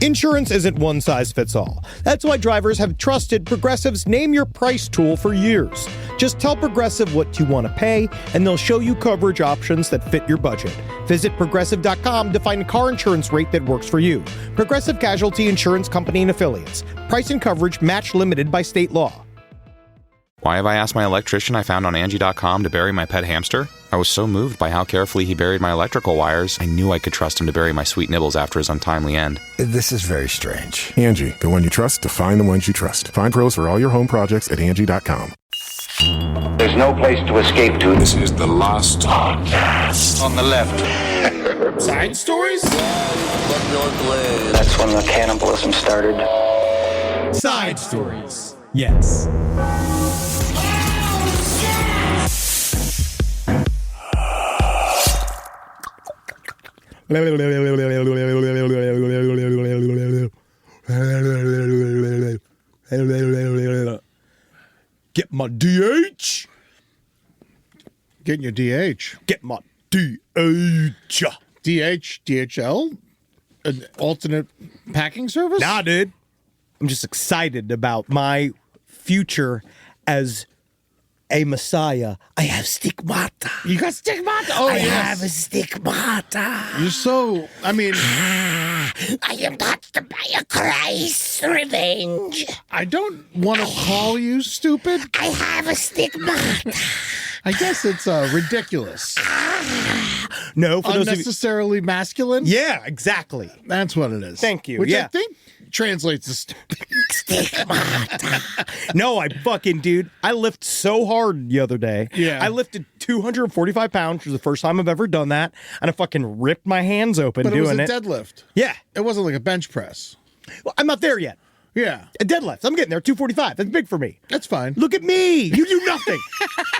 Insurance isn't one size fits all. That's why drivers have trusted Progressive's Name Your Price tool for years. Just tell Progressive what you want to pay, and they'll show you coverage options that fit your budget. Visit Progressive.com to find a car insurance rate that works for you. Progressive Casualty Insurance Company and Affiliates. Price and coverage match limited by state law. Why have I asked my electrician I found on Angie.com to bury my pet hamster? I was so moved by how carefully he buried my electrical wires, I knew I could trust him to bury my sweet nibbles after his untimely end. This is very strange. Angie, the one you trust to find the ones you trust. Find pros for all your home projects at Angie.com. There's no place to escape to. This is the last podcast. On the left. Side stories? That's when the cannibalism started. Side stories. Yes. Get my DH. Getting your DH. Get my DH. DHL? An alternate packing service? Nah, dude. I'm just excited about my future as a messiah. I have stigmata. You got stigmata? Oh, I yes. have a stigmata. You're so, I mean... I am touched by a Christ's revenge. I don't want to call you stupid. I have a stigmata. I guess it's ridiculous. No, for those of you... Unnecessarily masculine? Yeah, exactly. That's what it is. Thank you, Which yeah. I think translates to stupid. Stigmata. No, I fucking, dude, I lifted so hard the other day. Yeah. I lifted 245 pounds, which was the first time I've ever done that, and I fucking ripped my hands open But it was doing a it. deadlift. Yeah. It wasn't like a bench press. Well, I'm not there yet. Yeah. A deadlift. I'm getting there. 245. That's big for me. That's fine. Look at me. You do nothing.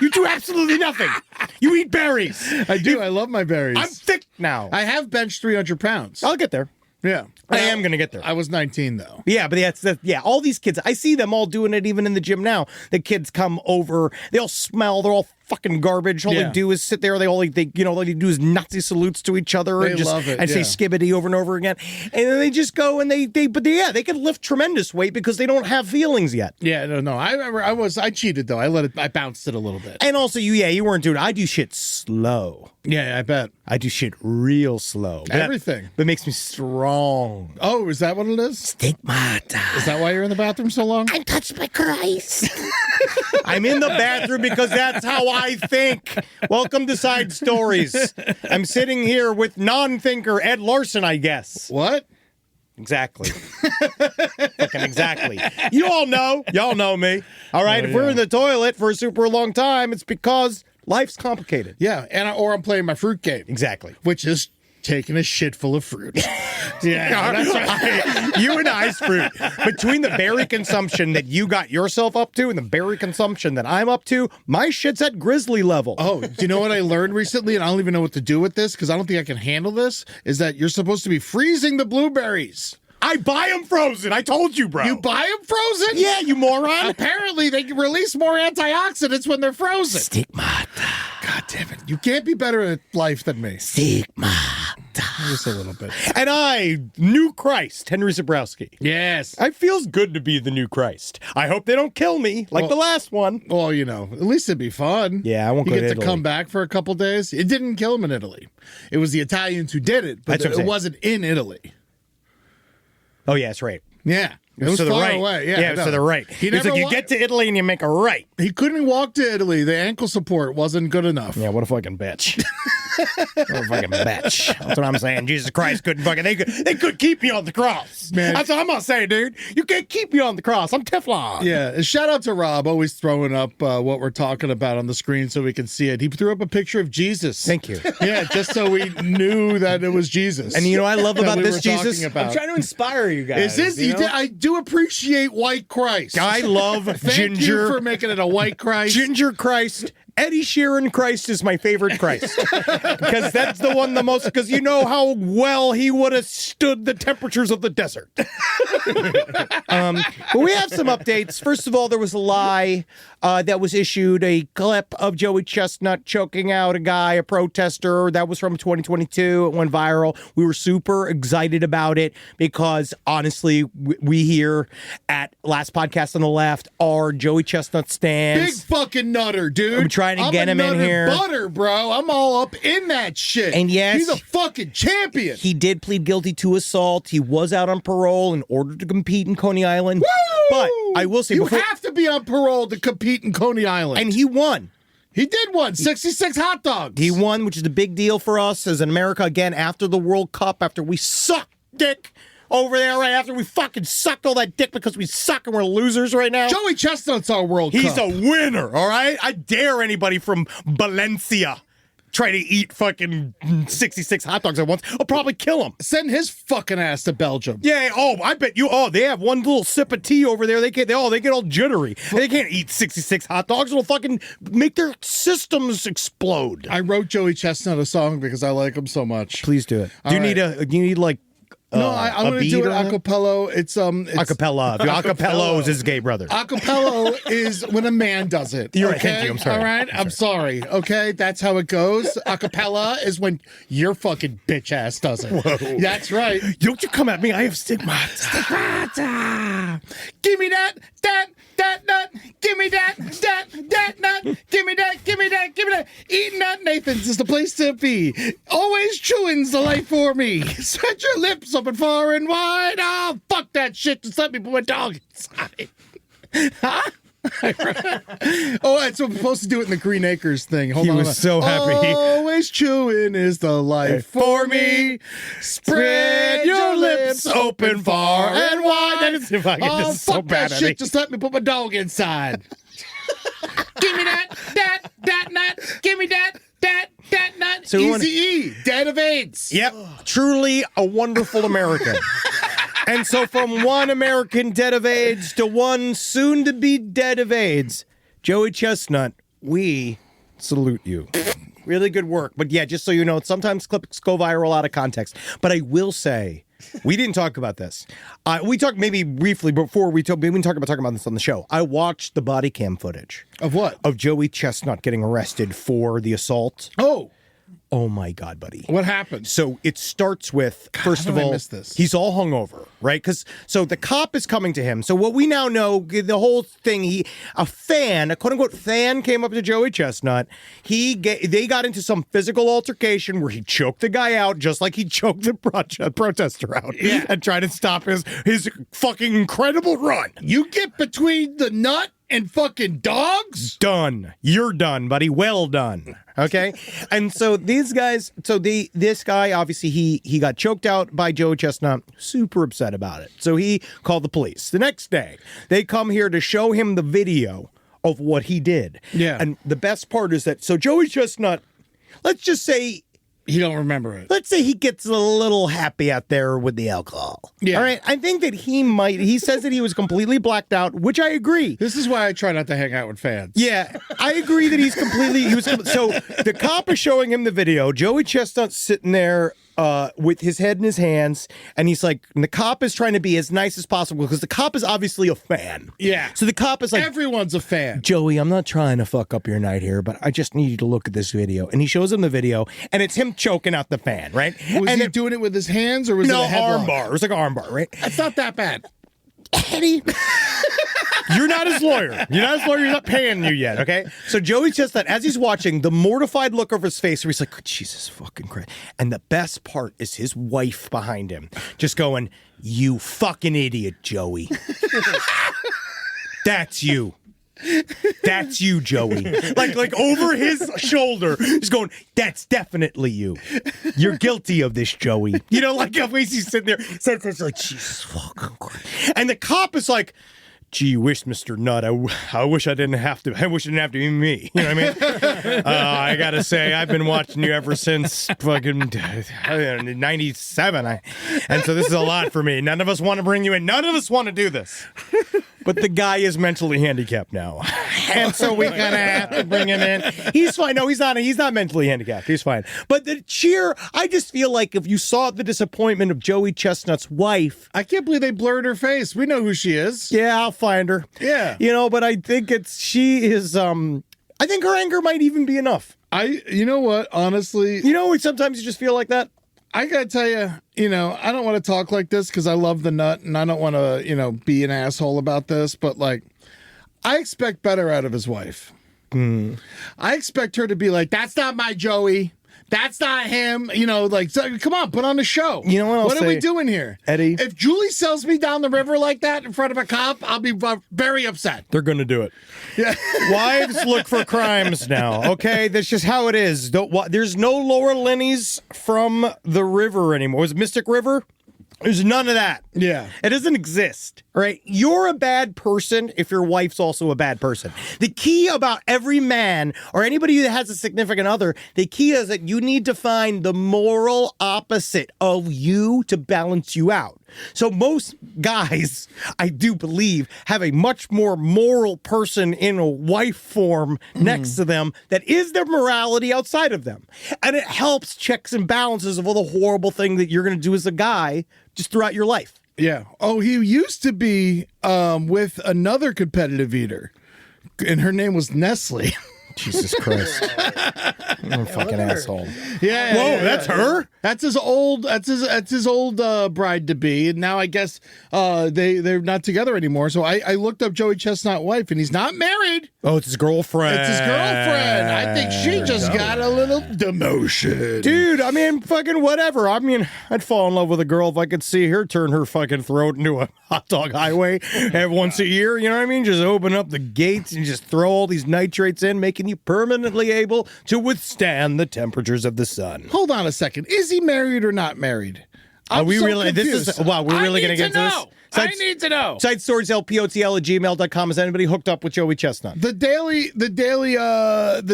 You do absolutely nothing. You eat berries. I do. I love my berries. I'm thick now. I have benched 300 pounds. I'll get there. Yeah. I am going to get there. I was 19, though. Yeah, but yeah, all these kids, I see them all doing it even in the gym now. The kids come over, they all smell, they're all fucking garbage. All Yeah. they do is sit there, all they do is Nazi salutes to each other They and just love it, and say yeah. skibbity over and over again. And then they just go and they can lift tremendous weight because they don't have feelings yet. Yeah, no. I remember I cheated, though. I bounced it a little bit. And also, you weren't doing, I do shit slow. Yeah, I bet. I do shit real slow. But Everything. That makes me strong. Oh, is that what it is? Stigmata. Is that why you're in the bathroom so long? I'm touched by Christ. I'm in the bathroom because that's how I think. Welcome to Side Stories. I'm sitting here with non-thinker Ed Larson, I guess. What? Exactly. Fucking exactly. You all know. Y'all know me. All right. If we're in the toilet for a super long time, it's because life's complicated. Yeah, or I'm playing my fruit game. Exactly. Which is taking a shit full of fruit. Yeah, that's right. You and I's fruit. Between the berry consumption that you got yourself up to and the berry consumption that I'm up to, my shit's at grizzly level. Oh, do you know what I learned recently? And I don't even know what to do with this because I don't think I can handle this. Is that you're supposed to be freezing the blueberries. I buy them frozen. I told you, bro. You buy them frozen? Yeah, you moron. Apparently, they release more antioxidants when they're frozen. Stigmata. God damn it. You can't be better at life than me. Stigmata. Just a little bit. And I, new Christ, Henry Zabrowski. Yes. It feels good to be the new Christ. I hope they don't kill me like the last one. Well, at least it'd be fun. Yeah, I won't go to You get Italy. to come back for a couple days. It didn't kill him in Italy. It was the Italians who did it, but That's what I'm it saying. wasn't in Italy. Oh, yeah, that's right. Yeah. It was to the far right. away. Yeah, Yeah, it was to the right. He It's never like you get to Italy and you make a right. He couldn't walk to Italy. The ankle support wasn't good enough. Yeah, what a fucking bitch. What a fucking bitch. That's what I'm saying. Jesus Christ couldn't fucking... They could keep me on the cross. Man. That's what I'm going to say, dude. You can't keep me on the cross. I'm Teflon. Yeah, and shout out to Rob, always throwing up what we're talking about on the screen so we can see it. He threw up a picture of Jesus. Thank you. Yeah, just so we knew that it was Jesus. And you know what I love that about we this were Jesus? talking about. I'm trying to inspire you guys. Is this? you know? I do appreciate white Christ. I love Thank ginger. you for making it a white Christ. Ginger Christ Eddie Sheeran Christ is my favorite Christ. Because that's the one the most, because you know how well he would have stood the temperatures of the desert. But we have some updates. First of all, there was a lie that was issued, a clip of Joey Chestnut choking out a guy, a protester. That was from 2022. It went viral. We were super excited about it because, honestly, we here at Last Podcast on the Left are Joey Chestnut stands. Big fucking nutter, dude. I'm trying to get him in here. Butter, bro. I'm all up in that shit. And yes, he's a fucking champion. He did plead guilty to assault. He was out on parole in order to compete in Coney Island. Woo! But I will say, you have to be on parole to compete in Coney Island. And he won. He did win 66 hot dogs. He won, which is a big deal for us as in America. Again, after the World Cup, after we suck dick over there, right after we fucking sucked all that dick because we suck and we're losers right now. Joey Chestnut's our World Cup. He's a winner, all right? I dare anybody from Valencia try to eat fucking 66 hot dogs at once. I'll probably kill him. Send his fucking ass to Belgium. Yeah, I bet you, they have one little sip of tea over there. They get all jittery. They can't eat 66 hot dogs. It'll fucking make their systems explode. I wrote Joey Chestnut a song because I like him so much. Please do it. Do you need like no, I'm going to do it a cappella. It's acapella. Acapello is his gay brother. Acapello is when a man does it. You're okay? Thank you. I'm sorry. All right, I'm sorry. Okay, that's how it goes. Acapella is when your fucking bitch ass does it. Whoa. That's right. Don't you come at me. I have stigmata. Stigmata. Give me that nut. Give me that nut. Give me that. Eating at Nathan's is the place to be. Always chewing's the life for me. Stretch your lips open far and wide. Oh, fuck that shit. Just let me put my dog inside. Huh? Oh, that's what we're supposed to do it in the Green Acres thing. Hold on. He was so happy. Always chewing is the life for me. Spread your lips open far and wide. That is, if I get Oh, this so fuck bad that at shit. me. Just let me put my dog inside. Give me that nut. Give me that nut. So Easy-E, dead of AIDS. Yep, truly a wonderful American. And so from one American dead of AIDS to one soon-to-be dead of AIDS, Joey Chestnut, we salute you. Really good work. But yeah, just so you know, sometimes clips go viral out of context. But I will say, we didn't talk about this. We talked maybe briefly before we didn't talk about this on the show. I watched the body cam footage. Of what? Of Joey Chestnut getting arrested for the assault. Oh my God, buddy. What happened? So it starts with, first of all, he's all hungover, right? So the cop is coming to him. So what we now know, the whole thing, a quote unquote fan came up to Joey Chestnut. They got into some physical altercation where he choked the guy out just like he choked the protester out and tried to stop his fucking incredible run. You get between the nut and fucking dogs? Done. You're done, buddy. Well done. Okay? And so these guys, this guy, obviously, he got choked out by Joey Chestnut, super upset about it. So he called the police. The next day, they come here to show him the video of what he did. Yeah. And the best part is that, so Joey Chestnut, let's just say, he don't remember it. let's say he gets a little happy out there with the alcohol. Yeah. All right? I think that he says that he was completely blacked out, which I agree. This is why I try not to hang out with fans. Yeah, I agree that so the cop is showing him the video. Joey Chestnut's sitting there with his head in his hands, and he's like, and the cop is trying to be as nice as possible because the cop is obviously a fan. Yeah. So the cop is like, everyone's a fan. Joey, I'm not trying to fuck up your night here, but I just need you to look at this video. And he shows him the video, and it's him choking out the fan, right? Was he doing it with his hands or was it a headlock? Armbar. It was like an armbar, right? It's not that bad. Eddie. You're not his lawyer. You're not paying you yet, okay? So Joey Chestnut, as he's watching, the mortified look of his face where he's like, oh, Jesus fucking Christ. And the best part is his wife behind him just going, you fucking idiot, Joey. That's you. That's you, Joey. Like over his shoulder, he's going, that's definitely you. You're guilty of this, Joey. You know, like at least he's sitting there, it's like, Jesus fucking Christ. And the cop is like, gee whiz, Mr. Nutt, I wish it didn't have to be me. You know what I mean? I gotta say, I've been watching you ever since fucking 97. And so this is a lot for me. None of us want to bring you in. None of us want to do this. But the guy is mentally handicapped now. And so we kind of have to bring him in. He's fine. No, he's not. He's not mentally handicapped. He's fine. But the cheer, I just feel like if you saw the disappointment of Joey Chestnut's wife. I can't believe they blurred her face. We know who she is. Yeah, I'll find her. Yeah. But I think she is, I think her anger might even be enough. You know what? Honestly. Sometimes you just feel like that. I gotta tell you, I don't want to talk like this because I love the nut and I don't want to, be an asshole about this, but like, I expect better out of his wife. I expect her to be like, that's not my Joey. That's not him. Come on, put on the show. You know what I'll What are say, we doing here? Eddie? If Julie sells me down the river like that in front of a cop, I'll be very upset. They're going to do it. Yeah. Wives look for crimes now, okay? That's just how it is. There's no Laura Linney's from the river anymore. Was it Mystic River? There's none of that. Yeah. It doesn't exist, right? You're a bad person if your wife's also a bad person. The key about every man or anybody that has a significant other, the key is that you need to find the moral opposite of you to balance you out. So most guys, I do believe, have a much more moral person in a wife form next to them that is their morality outside of them. And it helps checks and balances of all the horrible thing that you're going to do as a guy just throughout your life. Yeah. Oh, he used to be with another competitive eater, and her name was Nestle. Jesus Christ. I'm a fucking asshole. Yeah. Whoa, that's her? That's his old. That's his old bride to be, and now I guess they're not together anymore. So I looked up Joey Chestnut wife, and he's not married. Oh, it's his girlfriend. It's his girlfriend. I think she just got a little demotion. Dude, I mean, fucking whatever. I mean, I'd fall in love with a girl if I could see her turn her fucking throat into a hot dog highway every once a year. You know what I mean? Just open up the gates and just throw all these nitrates in, making you permanently able to withstand the temperatures of the sun. Hold on a second. Is he married or not married? Are we so really? confused. This is wow. We're really going to get into this. I need to know. Site storyslpotl@gmail.com. Is anybody hooked up with Joey Chestnut? The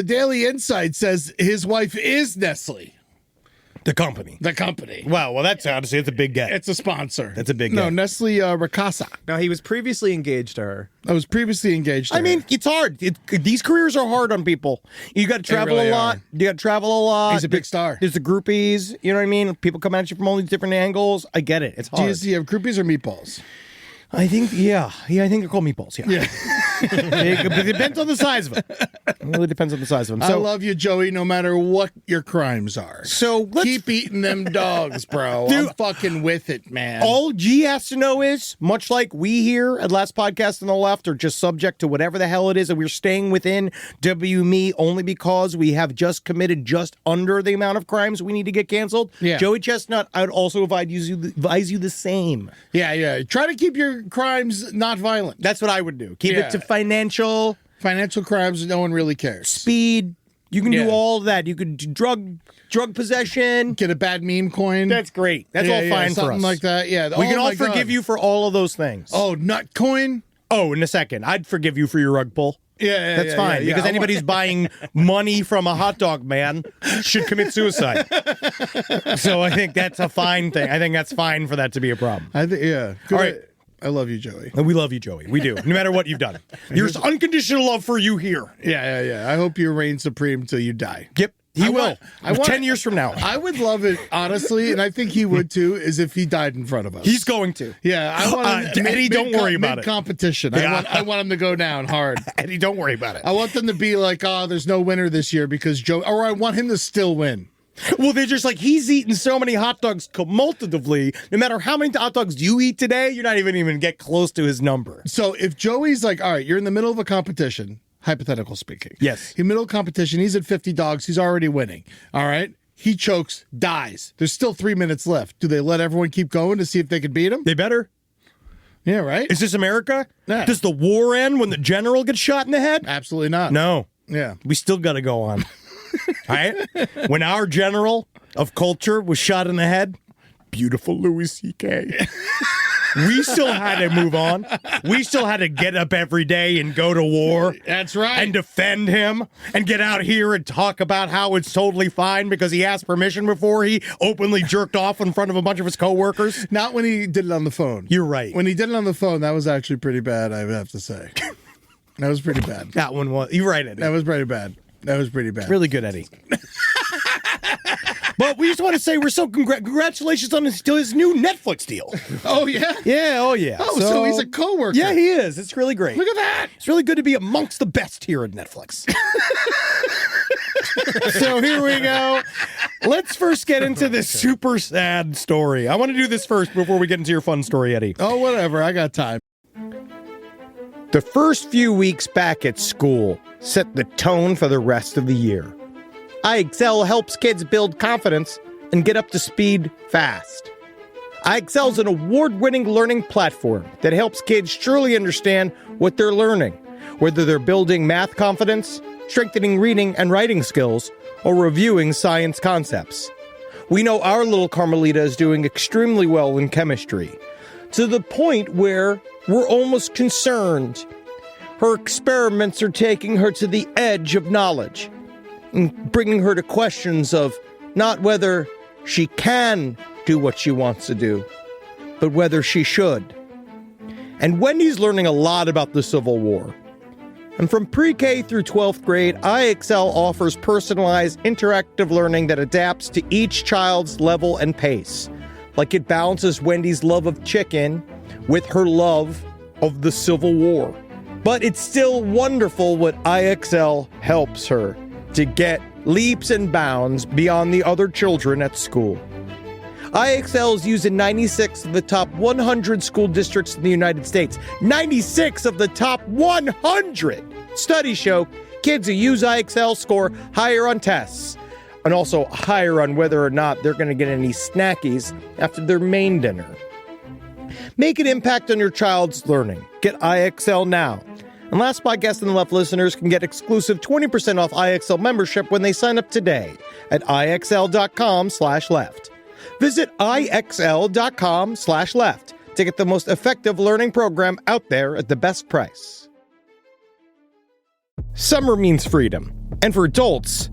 Daily Insight says his wife is Nestle. The company. The company. Well, that's honestly, it's a big get. It's a sponsor. That's a big No, get. Nestle Ricasa. No, he was previously engaged to her. I was previously engaged to I mean, her. it's hard. These careers are hard on people. You got to travel really a lot. are. You got to travel a lot. He's a big star. There's the groupies. You know what I mean? People come at you from all these different angles. I get it. It's hard. Do you have groupies or meatballs? I think, yeah. I think they're called meatballs. Yeah. It depends on the size of them. It really depends on the size of them. I So, love you, Joey, no matter what your crimes are. So let's Keep eating them dogs, bro. Dude, I'm fucking with it, man. all G has to know is, much like we here at Last Podcast on the Left are just subject to whatever the hell it is, and we're staying within WME only because we have just committed just under the amount of crimes we need to get canceled. Yeah. Joey Chestnut, I would also advise you the same. Yeah. Try to keep your crimes not violent. That's what I would do. Keep Yeah. it to financial, Financial crimes, no one really cares. speed. You can Yeah. do all that. You could do drug possession. Get a bad meme coin. That's great. That's all fine for something us. like that. Yeah. We can Oh all my forgive God. you for all of those things. Oh, nut coin. Oh, in a second. I'd forgive you for your rug pull. Yeah, That's fine, yeah. because I anybody who's buying money from a hot dog man should commit suicide. So I think that's a fine thing. I think that's fine for that to be a problem. I think, yeah. All right. I love you, Joey. And we love you, Joey. We do. No matter what you've done. There's unconditional love for you here. Yeah. I hope you reign supreme till you die. Yep. He I will. want- 10 years from now. I would love it, honestly, and I think he would too, is if he died in front of us. He's going to. Yeah, I want him, Eddie, don't worry about it. Competition. Yeah. I want him to go down hard. Eddie, don't worry about it. I want them to be like, oh, there's no winner this year because Joe, or I want him to still win. Well, they're just like, he's eating so many hot dogs cumulatively. No matter how many hot dogs you eat today, you're not even get close to his number. So if Joey's like, all right, you're in the middle of a competition, hypothetical speaking. Yes. In middle of competition, he's at 50 dogs. He's already winning. All right. He chokes, dies. There's still 3 minutes left. Do they let everyone keep going to see if they can beat him? They better. Yeah, right? Is this America? Yeah. Does the war end when the general gets shot in the head? Absolutely not. No. Yeah. We still got to go on. All right? When our general of culture was shot in the head, beautiful Louis C.K., we still had to move on. We still had to get up every day and go to war. That's right. And defend him and get out here and talk about how it's totally fine because he asked permission before he openly jerked off in front of a bunch of his coworkers. Not when he did it on the phone. You're right. When he did it on the phone, that was actually pretty bad, I would have to say. That was pretty bad. That one was. You're right, Eddie. That was pretty bad. That was pretty bad. Really good, Eddie. But we just want to say we're so congratulations on his new Netflix deal. Oh, yeah? Yeah, oh, yeah. Oh, so he's a coworker. Yeah, he is. It's really great. Look at that. It's really good to be amongst the best here at Netflix. So here we go. Let's first get into this super sad story. I want to do this first before we get into your fun story, Eddie. Oh, whatever. I got time. The first few weeks back at school set the tone for the rest of the year. iExcel helps kids build confidence and get up to speed fast. iExcel is an award-winning learning platform that helps kids truly understand what they're learning, whether they're building math confidence, strengthening reading and writing skills, or reviewing science concepts. We know our little Carmelita is doing extremely well in chemistry, to the point where we're almost concerned. Her experiments are taking her to the edge of knowledge, and bringing her to questions of not whether she can do what she wants to do, but whether she should. And Wendy's learning a lot about the Civil War. And from pre-K through 12th grade, iExcel offers personalized interactive learning that adapts to each child's level and pace. Like it balances Wendy's love of chicken with her love of the Civil War. But it's still wonderful what iExcel helps her to get leaps and bounds beyond the other children at school. iExcel is used in 96 of the top 100 school districts in the United States. 96 of the top 100! Studies show kids who use iExcel score higher on tests, and also higher on whether or not they're going to get any snackies after their main dinner. Make an impact on your child's learning. Get iExcel now. And Last Podcast on the Left listeners can get exclusive 20% off iExcel membership when they sign up today at iexcel.com/left. Visit iexcel.com/left to get the most effective learning program out there at the best price. Summer means freedom. And for adults,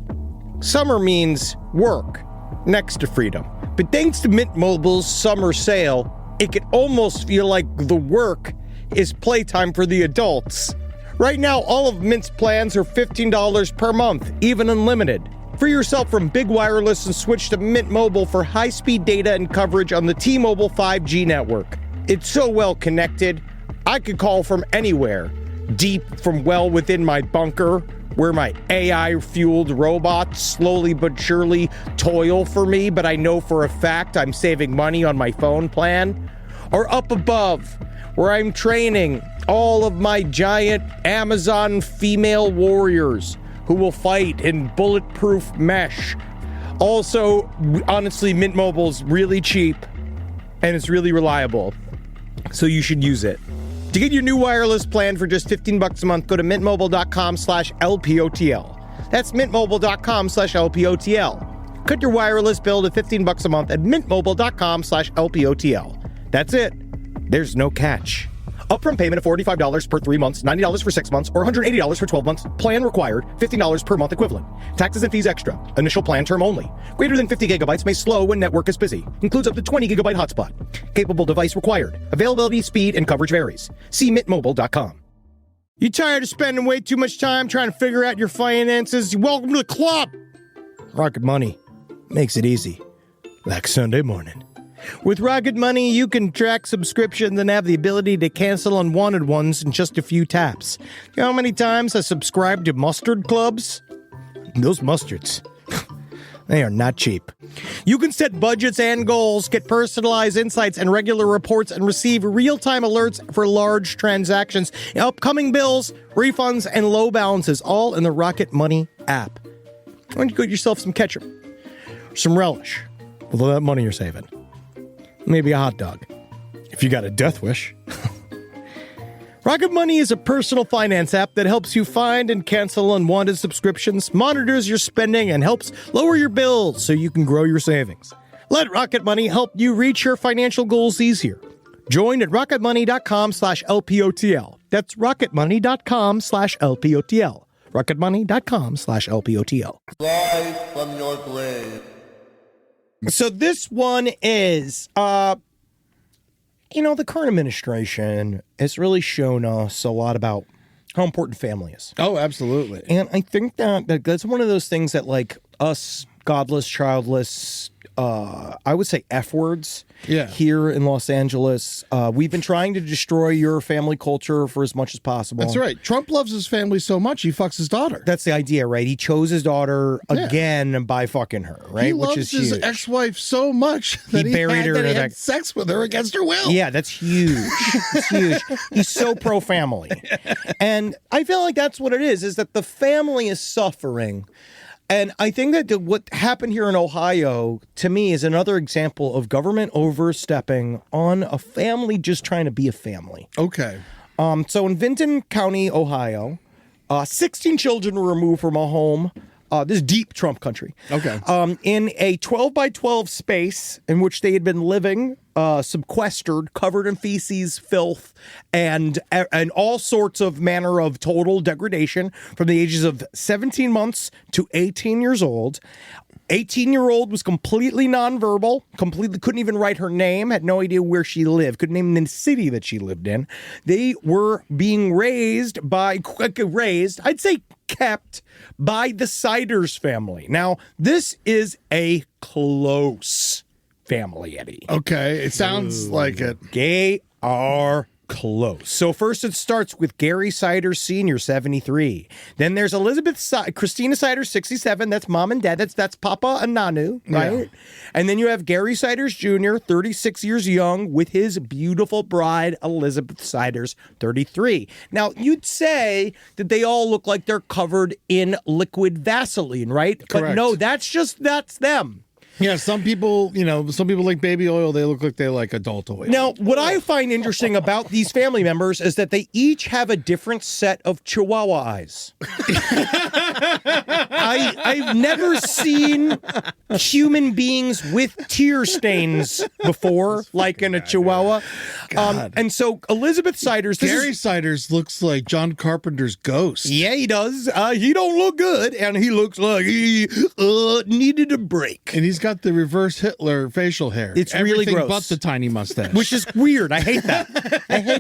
summer means work next to freedom. But thanks to Mint Mobile's summer sale, it can almost feel like the work is playtime for the adults. Right now, all of Mint's plans are $15 per month, even unlimited. Free yourself from big wireless and switch to Mint Mobile for high-speed data and coverage on the T-Mobile 5G network. It's so well connected, I could call from anywhere, deep from well within my bunker, where my AI-fueled robots slowly but surely toil for me, but I know for a fact I'm saving money on my phone plan, or up above, where I'm training all of my giant Amazon female warriors who will fight in bulletproof mesh. Also, honestly, Mint Mobile's really cheap and it's really reliable, so you should use it. To get your new wireless plan for just $15 a month, go to mintmobile.com/LPOTL. That's mintmobile.com/LPOTL. Cut your wireless bill to $15 a month at mintmobile.com/LPOTL. That's it. There's no catch. Upfront payment of $45 per 3 months, $90 for 6 months, or $180 for 12 months. Plan required, $15 per month equivalent. Taxes and fees extra. Initial plan term only. Greater than 50 gigabytes may slow when network is busy. Includes up to 20 gigabyte hotspot. Capable device required. Availability, speed, and coverage varies. See mintmobile.com. You tired of spending way too much time trying to figure out your finances? Welcome to the club. Rocket Money makes it easy. Like Sunday morning. With Rocket Money, you can track subscriptions and have the ability to cancel unwanted ones in just a few taps. You know how many times I subscribed to mustard clubs? Those mustards, they are not cheap. You can set budgets and goals, get personalized insights and regular reports, and receive real-time alerts for large transactions, upcoming bills, refunds, and low balances, all in the Rocket Money app. Why don't you get yourself some ketchup, some relish, with all that money you're saving? Maybe a hot dog, if you got a death wish. Rocket Money is a personal finance app that helps you find and cancel unwanted subscriptions, monitors your spending, and helps lower your bills so you can grow your savings. Let Rocket Money help you reach your financial goals easier. Join at rocketmoney.com/LPOTL. That's rocketmoney.com/LPOTL. rocketmoney.com/LPOTL. Rise from your grave. So this one is, the current administration has really shown us a lot about how important family is. Oh, absolutely. And I think that that's one of those things that, like, us godless, childless, I would say F words here in Los Angeles. We've been trying to destroy your family culture for as much as possible. That's right. Trump loves his family so much, he fucks his daughter. That's the idea, right? He chose his daughter again by fucking her, right? He Which loves is his huge. ex-wife so much that he buried her in a had sex with her against her will. Yeah, that's huge. It's huge. He's so pro-family. And I feel like that's what it is that the family is suffering. And I think that what happened here in Ohio, to me, is another example of government overstepping on a family just trying to be a family. Okay. So in Vinton County, Ohio, 16 children were removed from a home. This is deep Trump country. Okay. In a 12 by 12 space in which they had been living, sequestered, covered in feces, filth, and all sorts of manner of total degradation from the ages of 17 months to 18 years old. 18-year-old was completely nonverbal, completely couldn't even write her name, had no idea where she lived, couldn't name the city that she lived in. They were being raised, I'd say kept by the Siders family. Now, this is a close family, Eddie. Okay. It sounds like it. They are close. So first it starts with Gary Siders Sr., 73. Then there's Christina Siders, 67. That's mom and dad. That's Papa and Nanu, right? Yeah. And then you have Gary Siders Jr., 36 years young, with his beautiful bride, Elizabeth Siders, 33. Now, you'd say that they all look like they're covered in liquid Vaseline, right? Correct. But no, that's them. Yeah, some people like baby oil. They look like they like adult oil. Now, what I find interesting about these family members is that they each have a different set of Chihuahua eyes. I've never seen human beings with tear stains before, like in a Chihuahua. And so Elizabeth Siders... Gary Siders looks like John Carpenter's ghost. Yeah, he does. He don't look good, and he looks like he needed a break. And he's got the reverse Hitler facial hair. It's really gross. But the tiny mustache. Which is weird. I hate that.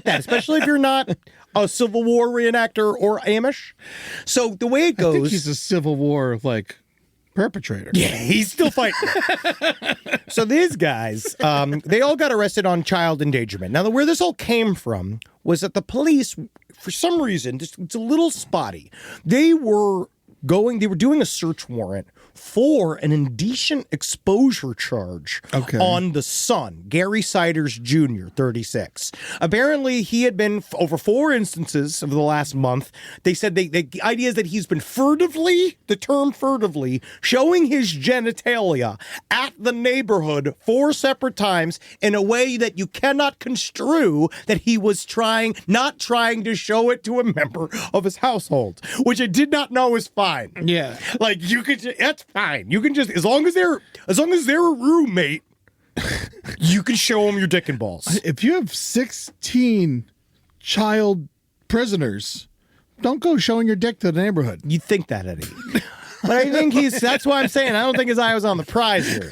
Especially if you're not a Civil War reenactor or Amish. So the way it goes... I think he's a Civil War, perpetrator. Yeah, he's still fighting. So these guys, they all got arrested on child endangerment. Now, where this all came from was that the police, for some reason, it's a little spotty. They were doing a search warrant for an indecent exposure charge on the son, Gary Siders Jr., 36. Apparently, he had been over 4 instances over the last month. They said the idea is that he's been furtively showing his genitalia at the neighborhood 4 separate times in a way that you cannot construe that he was not trying to show it to a member of his household, which I did not know is fine. Yeah. That's fine. You can just, as long as they're a roommate, you can show them your dick and balls. If you have 16 child prisoners, don't go showing your dick to the neighborhood. You'd think that, Eddie. But I think that's why I'm saying I don't think his eye was on the prize here.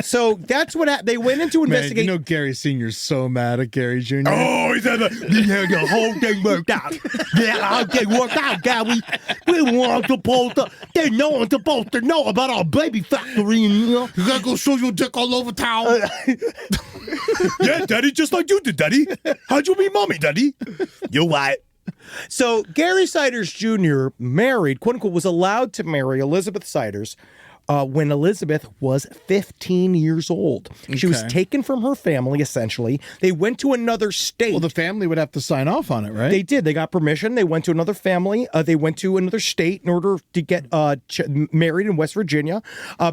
So that's what they went into investigate. Man, Gary Sr.'s so mad at Gary Jr. Oh, he said the whole thing worked out. Yeah, the whole thing worked out, Gary. We weren't supposed to. No one's supposed to know about our baby factory. You gotta go show your dick all over town. Yeah, Daddy, just like you did, Daddy. How'd you meet Mommy, Daddy? You're right. So Gary Siders Jr. married, quote unquote, was allowed to marry Elizabeth Siders when Elizabeth was 15 years old. She was taken from her family, essentially. They went to another state. Well, the family would have to sign off on it, right? They did. They got permission. They went to another family. They went to another state in order to get married in West Virginia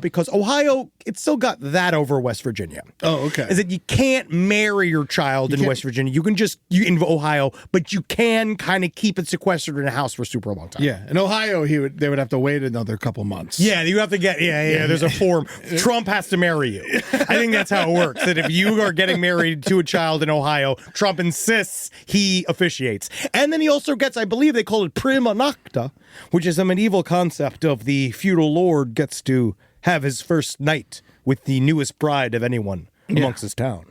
because Ohio, it still got that over West Virginia. Oh, okay. Is that you can't marry your child in West Virginia. You can in Ohio, but you can kind of keep it sequestered in a house for a super long time. Yeah. In Ohio, they would have to wait another couple months. Yeah, you have to get... Yeah, there's a form. Trump has to marry you. I think that's how it works. That if you are getting married to a child in Ohio, Trump insists he officiates. And then he also gets, I believe they call it prima nocta, which is a medieval concept of the feudal lord gets to have his first night with the newest bride of anyone amongst his town.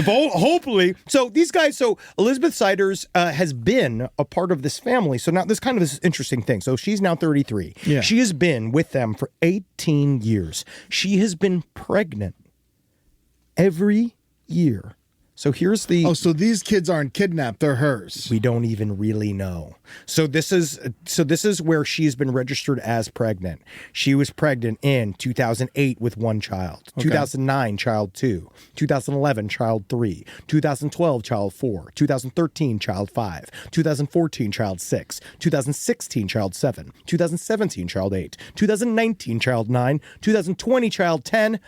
Hopefully. So these guys, Elizabeth Siders has been a part of this family. So now this kind of this interesting thing. So she's now 33. Yeah. She has been with them for 18 years. She has been pregnant every year. So here's the... Oh, so these kids aren't kidnapped. They're hers. We don't even really know. So this is where she's been registered as pregnant. She was pregnant in 2008 with one child, 2009 child 2, 2011 child 3, 2012 child 4, 2013 child 5, 2014 child 6, 2016 child 7, 2017 child 8, 2019 child 9, 2020 child 10,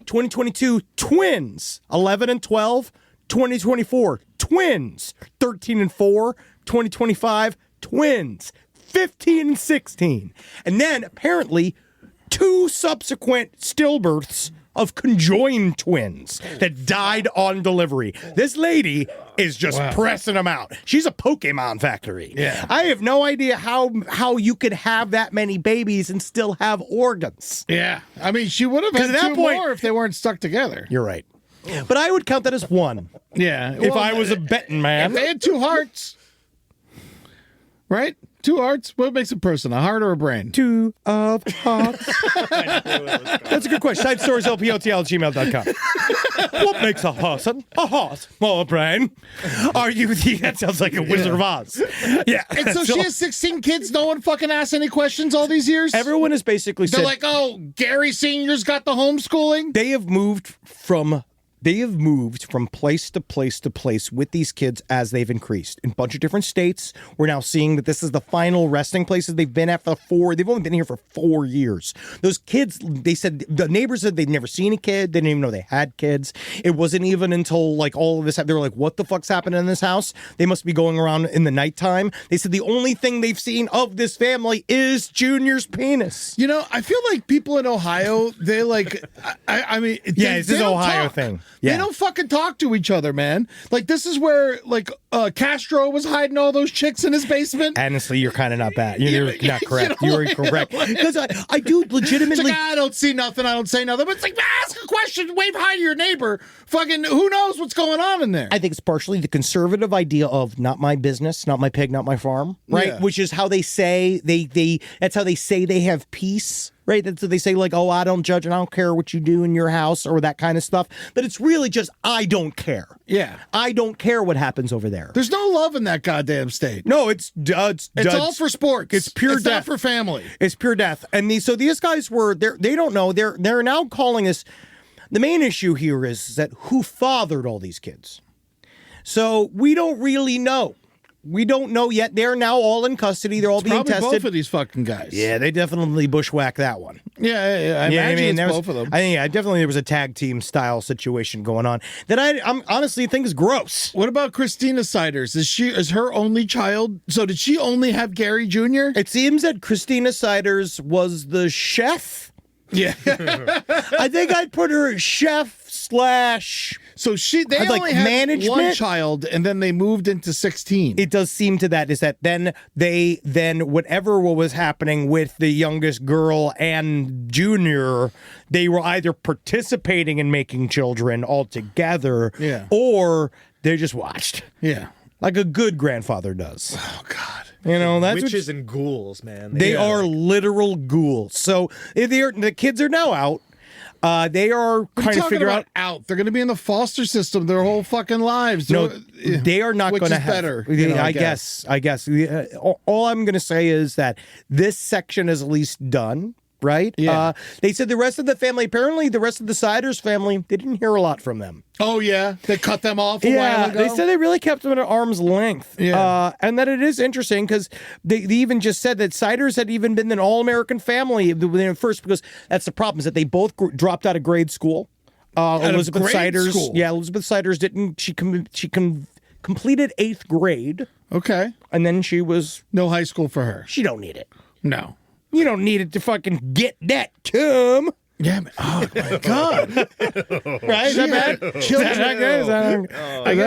2022 twins 11 and 12. 2024, twins. 13 and 4, 2025, twins. 15 and 16. And then apparently 2 subsequent stillbirths of conjoined twins that died on delivery. This lady is just pressing them out. She's a Pokemon factory. Yeah. I have no idea how you could have that many babies and still have organs. Yeah. I mean, she would have had at that 2 point- more if they weren't stuck together. You're right. But I would count that as one. Yeah. If I was a betting man. If they had 2 hearts, right? 2 hearts. What makes a person? A heart or a brain? 2 of hearts. That's a good question. Side stories, lpotl@gmail.com. What makes a person a heart or a brain? Are you the... That sounds like a Wizard of Oz. Yeah. And so she has 16 kids. No one fucking asked any questions all these years? Everyone has basically They're said... like, oh, Gary Sr.'s got the homeschooling? They have moved from place to place to place with these kids as they've increased in a bunch of different states. We're now seeing that this is the final resting places they've been at for 4. They've only been here for 4 years. Those kids, they said, the neighbors said they'd never seen a kid. They didn't even know they had kids. It wasn't even until like all of this, they were like, what the fuck's happening in this house? They must be going around in the nighttime. They said the only thing they've seen of this family is Junior's penis. You know, I feel like people in Ohio, they like, I mean, Yeah, it's they this don't Ohio talk. thing. They Yeah. don't fucking talk to each other, man. Like, this is where, like, Castro was hiding all those chicks in his basement. Honestly, you're kind of not bad. You're not correct. You know, You're correct. Because I do It's legitimately... like, I don't see nothing. I don't say nothing. But it's like, ask a question. Wave hi to your neighbor. Fucking, who knows what's going on in there? I think it's partially the conservative idea of not my business, not my pig, not my farm, right? Yeah. Which is how they say that's how they say they have peace, right? That's what they say, like, oh, I don't judge and I don't care what you do in your house or that kind of stuff. But it's really just, I don't care. Yeah. I don't care what happens over there. There's no love in that goddamn state. No, it's all for sports. It's pure It's death. not for family. It's pure death. And these guys they don't know. They're now calling us. The main issue here is that who fathered all these kids. So we don't really know. We don't know yet. They're now all in custody. They're all being Probably tested. both of these fucking guys. Yeah, they definitely bushwhacked that one. Yeah, I imagine it's both of them. Definitely there was a tag team style situation going on that I'm honestly think is gross. What about Christina Siders? Is her only child? So did she only have Gary Jr.? It seems that Christina Siders was the chef. Yeah. I think I'd put her chef / So they Like only had management? one child, and then they moved into 16. It does seem to that is that then whatever what was happening with the youngest girl and Junior, they were either participating in making children altogether, Yeah. or they just watched, Yeah. like a good grandfather does. Oh God. You know, that's what Witches and ghouls, man. they are, literal ghouls. So the kids are now out. They are trying to figure out. They're going to be in the foster system their whole fucking lives. No, they are not Which going to is have. better. I guess. All I'm going to say is that this section is at least done. Right? Yeah. They said the rest of the family, apparently the rest of the Siders family, they didn't hear a lot from them. Oh, yeah? They cut them off a while ago? They said they really kept them at arm's length. Yeah. And that it is interesting because they even just said that Siders had even been an all-American family first, because that's the problem, is that they both dropped out of grade school. Elizabeth grade Siders. school? Yeah, Elizabeth Siders didn't. She completed 8th grade, Okay. and then she No high school for her. she don't need it. No. You don't need it to fucking get that, Tim. Yeah, man. Oh, my God. Right? Is that bad? Children. Is that good? Is that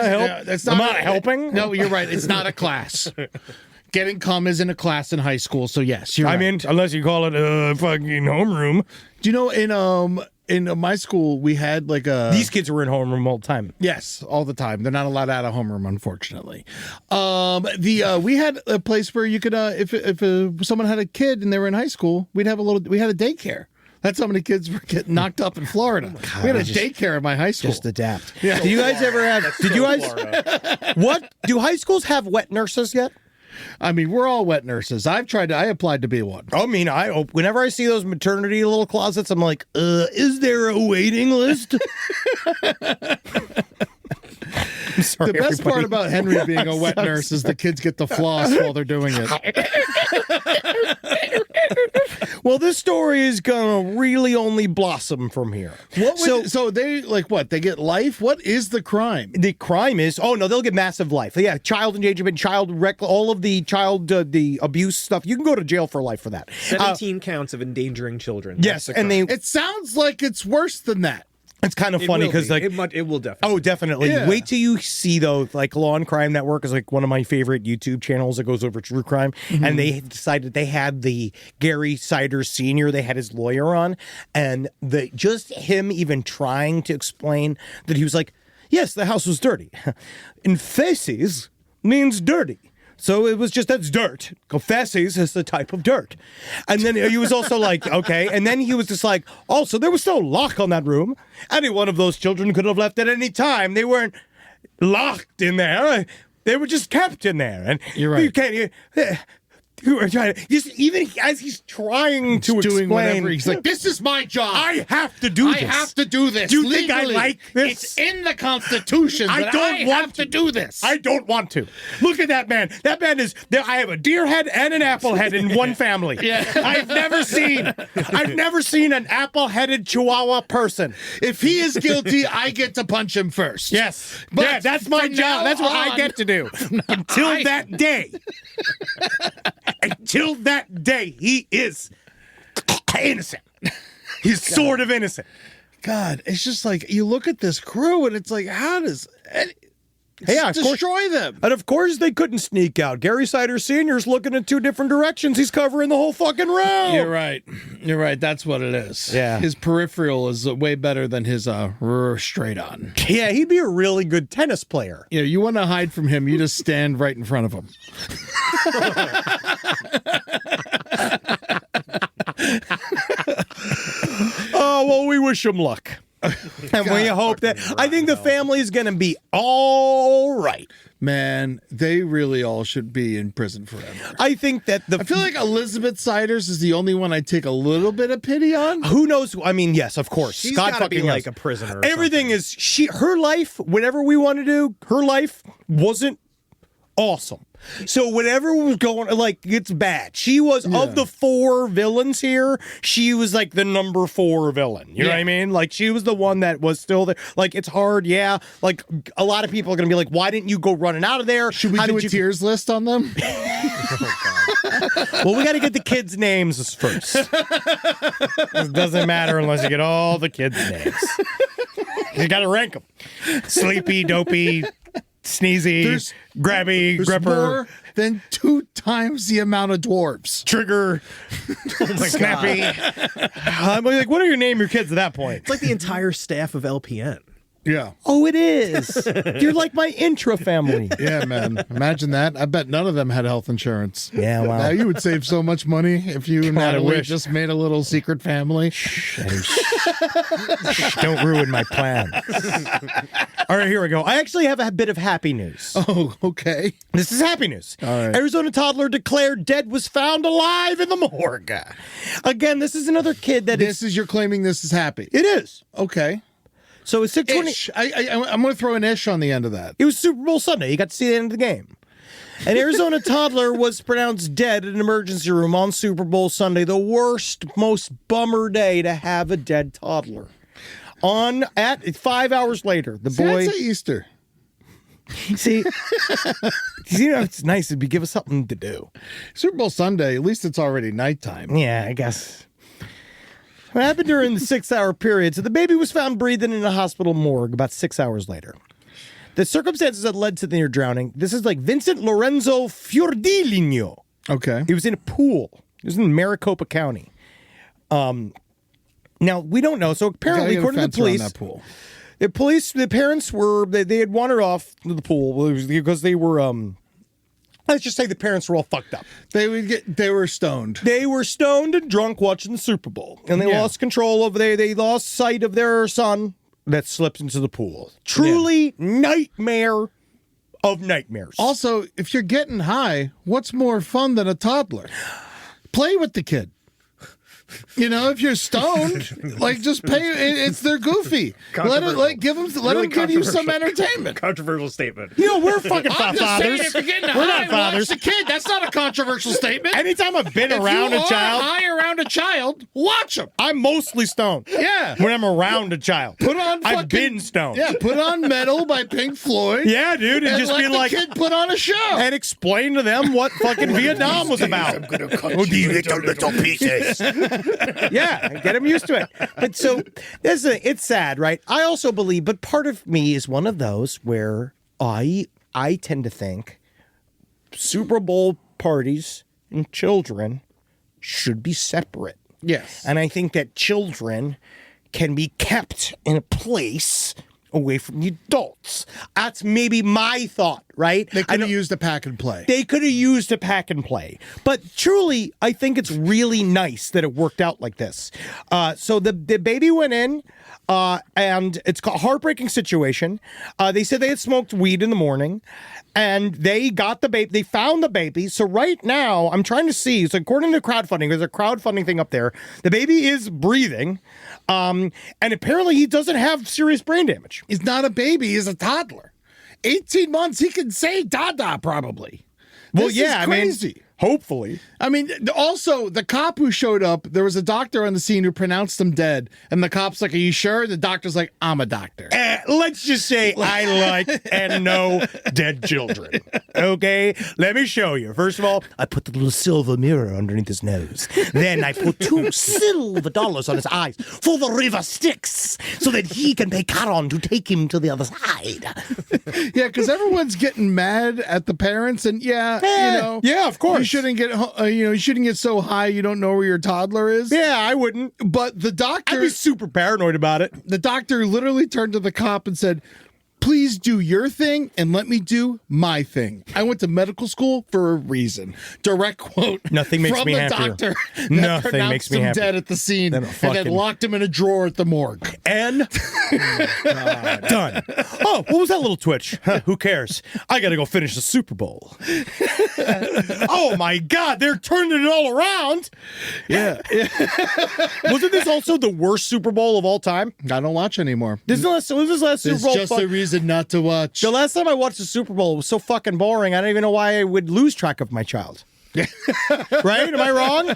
help? Yeah, that's Am not I helping? No, you're right. It's not a class. Getting cum isn't a class in high school, so yes, you're right. I mean, unless you call it a fucking homeroom. Do you know in my school, we had like a... These kids were in homeroom all the time. Yes, all the time. They're not allowed out of homeroom, unfortunately. We had a place where you could, if someone had a kid and they were in high school, we had a daycare. That's how many kids were getting knocked up in Florida. We had a daycare in my high school. Just adapt. Yeah. Do you guys ever have? Did you guys? What do high schools have wet nurses yet? I mean, we're all wet nurses. I applied to be one. I mean, whenever I see those maternity little closets, I'm like, is there a waiting list? I'm sorry, The best everybody. part about Henry being a wet nurse is the kids get to floss while they're doing it. Well, this story is gonna really only blossom from here. So they like what? They get life? What is the crime? The crime is, they'll get massive life. Yeah, child endangerment, all of the child the abuse stuff. You can go to jail for life for that. 17 counts of endangering children. Yes, That's the and crime. It sounds like it's worse than that. it's kind of funny because like it will definitely. oh, definitely. Yeah. Wait till you see though, like Law and Crime Network is like one of my favorite YouTube channels that goes over true crime, and they decided they had the Gary Siders Sr. They had his lawyer on, and just him even trying to explain that he was like, yes, the house was dirty, and feces means dirty. So it was that's dirt. Feces is the type of dirt. And then he was also like, okay. And then he was just like, also, there was no lock on that room. Any one of those children could have left at any time. They weren't locked in there. They were just kept in there. And You're right. You can't... You are trying to, even as he's trying to Doing explain, whatever. He's like, this is my job. I have to do this. I have to do this. Do you think I legally. like this? It's in the Constitution. I that don't want have to do this. I don't want to. Look at that man. That man is. I have a deer head and an apple head in one family. Yeah. I've never seen an apple-headed Chihuahua person. If he is guilty, I get to punch him first. Yes, But yeah, that's my from job. now That's what I on- get to do until that day. Until that day, he is innocent. He's sort of innocent. God, it's just like you look at this crew and it's like, how does Yeah, of course. destroy them? And of course they couldn't sneak out. Gary Siders Sr.'s looking in two different directions. He's covering the whole fucking room. You're right. You're right. That's what it is. Yeah. His peripheral is way better than his straight on. Yeah, he'd be a really good tennis player. Yeah, you want to hide from him, you just stand right in front of him. Oh, well, we wish him luck. And we hope that. I think the family is going to be all right. Man, they really all should be in prison forever. I think that I feel like Elizabeth Siders is the only one I take a little bit of pity on. who knows? I mean, yes, of course. She's Scott gotta be fucking like knows. a prisoner. Or Everything something. is her life. Whatever we want to do, her life wasn't awesome. So whatever was going, like, it's bad. She was of the four villains here. She was like the number 4 villain. You know what I mean? Like, she was the one that was still there. Like, it's hard, yeah. Like, a lot of people are gonna be like, "Why didn't you go running out of there?" Should we do a tiers list on them? Well, we got to get the kids' names first. It doesn't matter unless you get all the kids' names. You got to rank them: Sleepy, Dopey, Sneezy, Grabby, There's Gripper, more than 2 times the amount of dwarves. Trigger, Snappy. I'm like, what do you name your kids at that point? It's like the entire staff of LPN. Yeah. Oh, it is. You're like my intra family. Yeah, man. Imagine that. I bet none of them had health insurance. Yeah, wow. Now you would save so much money if you and God, I Natalie wish. just made a little secret family. Don't ruin my plan. All right, here we go. I actually have a bit of happy news. Oh, okay. This is happy news. All right. Arizona toddler declared dead was found alive in the morgue. Again, this is another kid that You're claiming this is happy. It is. Okay. So it's 6:20. Ish. I'm going to throw an ish on the end of that. It was Super Bowl Sunday. You got to see the end of the game. An Arizona toddler was pronounced dead in an emergency room on Super Bowl Sunday. The worst, most bummer day to have a dead toddler. At 5 hours later, the boy. That's Easter. See, it's nice to give us something to do. Super Bowl Sunday. At least it's already nighttime. Yeah, I guess. What happened during the 6-hour period? So the baby was found breathing in a hospital morgue about 6 hours later. The circumstances that led to the near drowning. This is like Vincent Lorenzo Fiordilino. Okay. He was in a pool. He was in Maricopa County. Now, we don't know. So apparently, according to the police, that pool. the parents were, they had wandered off to the pool because they were, let's just say the parents were all fucked up. They were stoned. They were stoned and drunk watching the Super Bowl. And they lost control of, they lost sight of their son that slipped into the pool. Truly nightmare of nightmares. Also, if you're getting high, what's more fun than a toddler? Play with the kid. You know, if you're stoned, like just pay. They're goofy. Let them give you some entertainment. Controversial statement. You know, we're fucking I'm just saying, fathers. if you're getting We're high, not fathers. watch the kid. That's not a controversial statement. Anytime I've been around if a you child, are high around a child, watch him. I'm mostly stoned. Yeah. When I'm around a child. Put on I've fucking- been stoned. Yeah, put on Metal by Pink Floyd. Yeah, dude, and just let be the like, kid put on a show. and explain to them what fucking Vietnam was about. I'm gonna cut you into little pieces. Yeah, get them used to it. But so it's sad, right? I also believe, but part of me is one of those where I tend to think Super Bowl parties and children should be separate. Yes. And I think that children can be kept in a place away from the adults. That's maybe my thought, right? They could have used a pack and play. They could have used a pack and play. But truly, I think it's really nice that it worked out like this. So the baby went in, and it's a heartbreaking situation. They said they had smoked weed in the morning, and they got the baby. They found the baby. So right now, I'm trying to see. So according to crowdfunding, there's a crowdfunding thing up there. The baby is breathing, and apparently he doesn't have serious brain damage. He's not a baby. He's a toddler. 18 months, he can say Dada probably. Well, This yeah, is crazy. I mean, hopefully. I mean, also, the cop who showed up, there was a doctor on the scene who pronounced him dead. And the cop's like, are you sure? The doctor's like, I'm a doctor. Let's just say I like and know dead children. Okay? Let me show you. First of all, I put the little silver mirror underneath his nose. Then I put $2 silver on his eyes for the river Styx so that he can pay Charon to take him to the other side. Yeah, because everyone's getting mad at the parents. And you know. Yeah, of course. You shouldn't get so high you don't know where your toddler is. Yeah, I wouldn't. But the doctor... I'd be super paranoid about it. The doctor literally turned to the cop and said, please do your thing and let me do my thing. I went to medical school for a reason. Direct quote. Nothing makes from me the happier. doctor that Nothing pronounced makes me him happier dead at the scene than a and then fucking- locked him in a drawer at the morgue. And done. Oh, what was that little twitch? Huh, who cares? I gotta go finish the Super Bowl. Oh my God, they're turning it all around. Yeah. Wasn't this also the worst Super Bowl of all time? I don't watch anymore. Was this last Super It's Bowl? just a reason not to watch. The last time I watched the Super Bowl, it was so fucking boring. I don't even know why I would lose track of my child. Right? Am I wrong?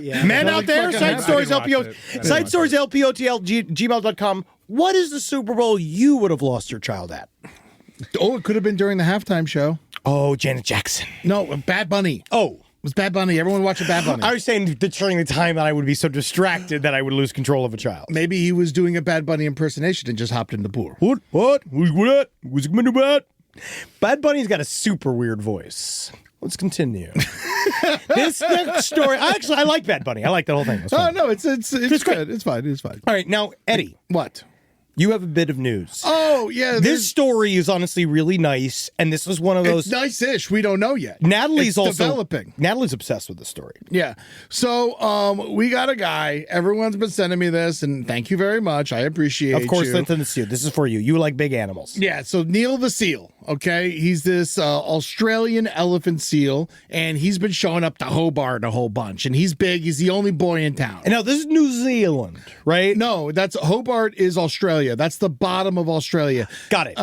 Yeah. Men out there, fucking side stories, I didn't watch LPO, it. I didn't side watch stories, LPOTL@gmail.com. What is the Super Bowl you would have lost your child at? Oh, it could have been during the halftime show. Oh, Janet Jackson. No, Bad Bunny. Oh. It was Bad Bunny. Everyone watching Bad Bunny. I was saying during the time that I would be so distracted that I would lose control of a child. Maybe he was doing a Bad Bunny impersonation and just hopped in the pool. What? Who's what? Who's going to what? Bad Bunny's got a super weird voice. Let's continue. This next story. I like Bad Bunny. I like that whole thing. Oh no, it's good. great. It's fine. It's fine. All right, now Eddie, What? you have a bit of news. Oh yeah, This story is honestly really nice, and this was one of those. it's nice-ish. We don't know yet. Natalie's It's also developing. Natalie's obsessed with this story. Yeah. So we got a guy. Everyone's been sending me this, and thank you very much. I appreciate. Of course, you. Linton, this is for you. You like big animals. Yeah, so Neil the seal, okay? He's this Australian elephant seal, and he's been showing up to Hobart a whole bunch, and he's big. He's the only boy in town. And now this is New Zealand, right? No, that's Hobart is Australia. That's the bottom of Australia. Got it.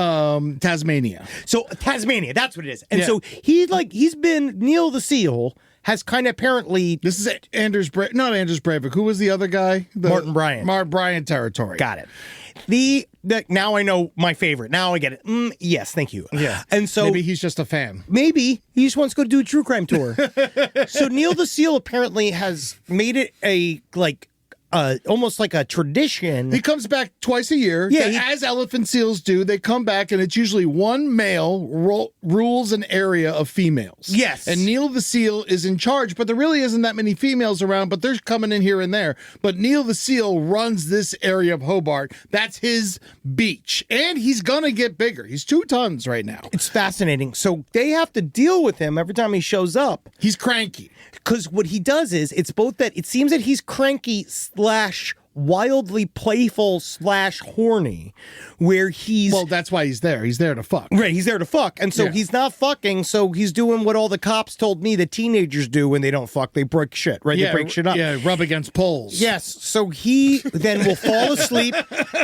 Tasmania. So Tasmania, that's what it is. And Yeah. so he's been Neil the seal has kind of apparently This is not Anders Breivik. Who was the other guy? Martin Bryant. Martin Bryant territory. got it. The now I know my favorite. Now I get it. Yes, thank you. Yeah. And so maybe he's just a fan. maybe he just wants to go do a true crime tour. So Neil the seal apparently has made it a almost like a tradition. He comes back twice a year. Yeah, as elephant seals do. They come back, and it's usually one male rules an area of females. Yes. And Neil the seal is in charge, but there really isn't that many females around, but they're coming in here and there. But Neil the seal runs this area of Hobart. That's his beach. And he's going to get bigger. He's 2 tons right now. It's fascinating. So they have to deal with him every time he shows up. He's cranky. Because what he does is, it's both that it seems that he's cranky / wildly playful / horny, where he's... Well, that's why he's there. He's there to fuck. Right, he's there to fuck. And so he's not fucking, so he's doing what all the cops told me that teenagers do when they don't fuck. They break shit, right? Yeah, they break shit up. Yeah, rub against poles. Yes, so he then will fall asleep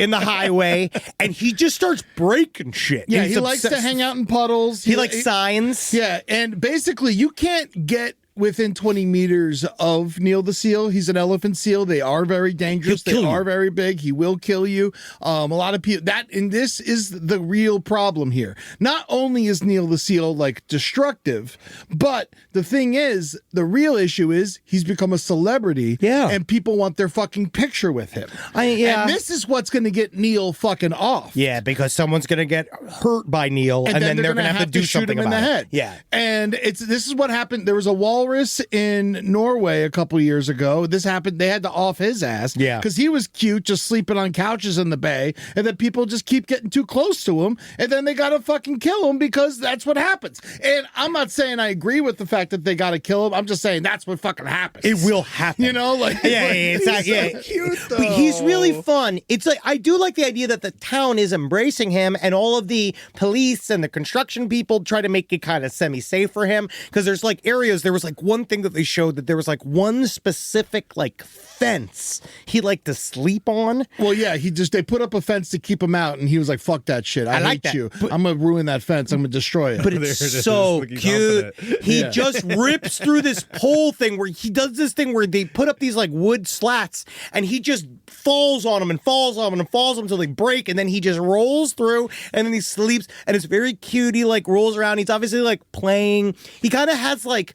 in the highway, and he just starts breaking shit. Yeah, He's he likes to hang out in puddles. He likes signs. Yeah, and basically you can't get within 20 meters of Neil the seal. He's an elephant seal. They are very dangerous. They are very big. He will kill you. A lot of people and this is the real problem here. Not only is Neil the seal like destructive, but the thing is, the real issue is he's become a celebrity. Yeah. And people want their fucking picture with him. Yeah. And this is what's going to get Neil fucking off. Yeah, because someone's going to get hurt by Neil, and then they're going to have to do shoot something him in about the it. head. Yeah. And this is what happened. There was a walrus in Norway a couple years ago. This happened. They had to off his ass. Yeah. Because he was cute, just sleeping on couches in the bay, and then people just keep getting too close to him, and then they got to fucking kill him because that's what happens. And I'm not saying I agree with the fact that they got to kill him. I'm just saying that's what fucking happens. It will happen. You know, like it's not, so cute though. But he's really fun. It's like, I do like the idea that the town is embracing him, and all of the police and the construction people try to make it kind of semi-safe for him, because there's like areas, there was like one thing that they showed that there was like one specific like fence he liked to sleep on. Well, yeah, they put up a fence to keep him out, and he was like, "Fuck that shit! I like hate that. you. I'm gonna ruin that fence. I'm gonna destroy it." But it's so cute. He just rips through this pole thing where he does this thing where they put up these like wood slats, and he just falls on them and falls on them and falls on them until they break, and then he just rolls through, and then he sleeps, and it's very cute. He like rolls around. He's obviously like playing. He kind of has like,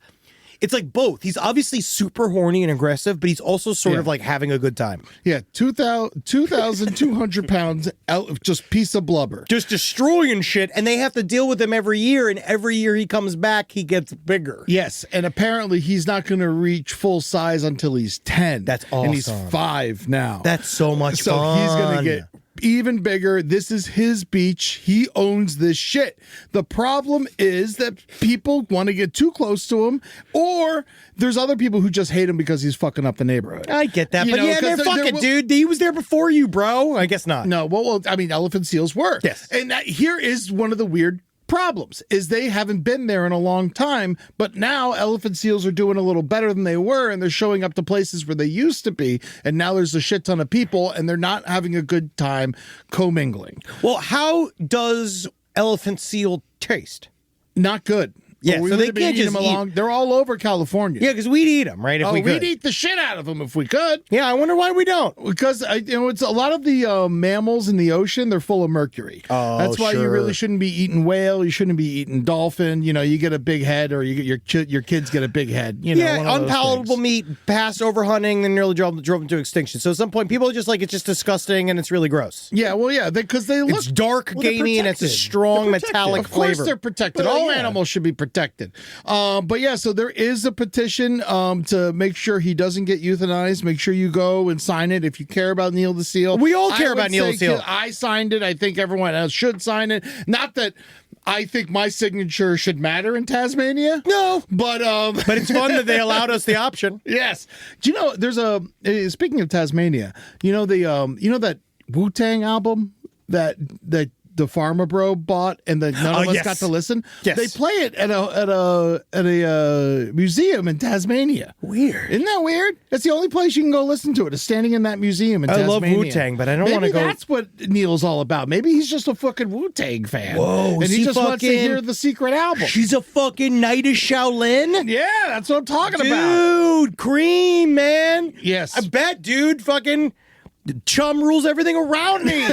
it's like both. He's obviously super horny and aggressive, but he's also sort of like having a good time. Yeah, 2,200 pounds, just piece of blubber. Just destroying shit, and they have to deal with him every year, and every year he comes back, he gets bigger. Yes, and apparently he's not going to reach full size until he's 10. That's awesome. And he's 5 now. That's so much fun. So he's going to get even bigger. This is his beach. He owns this shit. The problem is that people want to get too close to him, or there's other people who just hate him because he's fucking up the neighborhood. I get that, You but know, yeah, 'cause they're fucking, dude. He was there before you, bro. I guess not. No, well, I mean, elephant seals were. Yes. And here is one of the weird problems is they haven't been there in a long time, but now elephant seals are doing a little better than they were, and they're showing up to places where they used to be, and now there's a shit ton of people, and they're not having a good time commingling. Well, how does elephant seal taste? Not good. Yeah, We so they would be can't eating just them along. eat. They're all over California. Yeah, because we'd eat them, right? If we could. We'd eat the shit out of them if we could. Yeah, I wonder why we don't. Because it's a lot of the mammals in the ocean. They're full of mercury. Oh, that's why you sure. really shouldn't be eating whale. You shouldn't be eating dolphin. You know, you get a big head, or you get your kids get a big head. You know, Yeah, one of those unpalatable things. meat, passed over hunting, and nearly drove them to extinction. So at some point, people are just like, it's just disgusting and it's really gross. Yeah, well, yeah, because they look It's dark, well, they're gamey, and it's a protected. strong They're protected. metallic Of course, flavor. they're protected. Well, All yeah. animals should be protected. But yeah, so there is a petition to make sure he doesn't get euthanized. Make sure you go and sign it if you care about Neil the seal. We all care I would about Neil the say seal. I signed it. I think everyone else should sign it. Not that I think my signature should matter in Tasmania. No. But But it's fun that they allowed us the option. yes. Do you know there's speaking of Tasmania, you know that Wu-Tang album that the Pharma Bro bought and that none of us yes. got to listen? Yes. They play it at a museum in Tasmania. Weird. Isn't that weird? That's the only place you can go listen to it, is standing in that museum in I Tasmania. love Wu-Tang, but I don't want to Maybe go. that's what Neil's all about. Maybe he's just a fucking Wu-Tang fan. Whoa, and is he he just wants to fucking- hear the secret album. She's a fucking Knight of Shaolin? Yeah, that's what I'm talking about. Dude, cream, man. Yes. I bet, dude, fucking chum rules everything around me.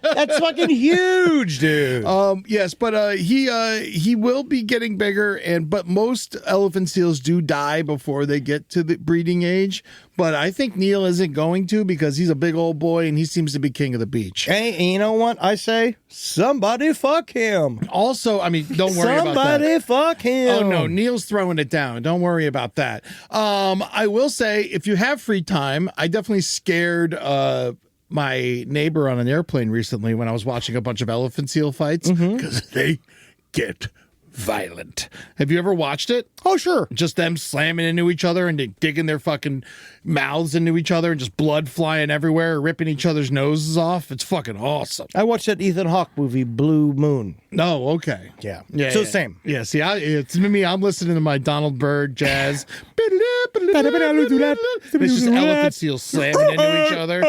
That's fucking huge, dude. Yes, but he will be getting bigger, but most elephant seals do die before they get to the breeding age. but I think Neil isn't going to because he's a big old boy and he seems to be king of the beach. Hey, and you know what I say? Somebody fuck him. Also, I mean, don't worry about that. Somebody fuck him. Oh no, Neil's throwing it down. Don't worry about that. I will say, if you have free time, I definitely scared my neighbor on an airplane recently when I was watching a bunch of elephant seal fights because they get violent. Have you ever watched it? Oh, sure. Just them slamming into each other and digging their fucking mouths into each other and just blood flying everywhere, ripping each other's noses off. It's fucking awesome. I watched that Ethan Hawke movie, Blue Moon. No, okay. Yeah. Yeah. So yeah. Same. Yeah, see, it's me. I'm listening to my Donald Byrd jazz. It's just elephant seals slamming into each other.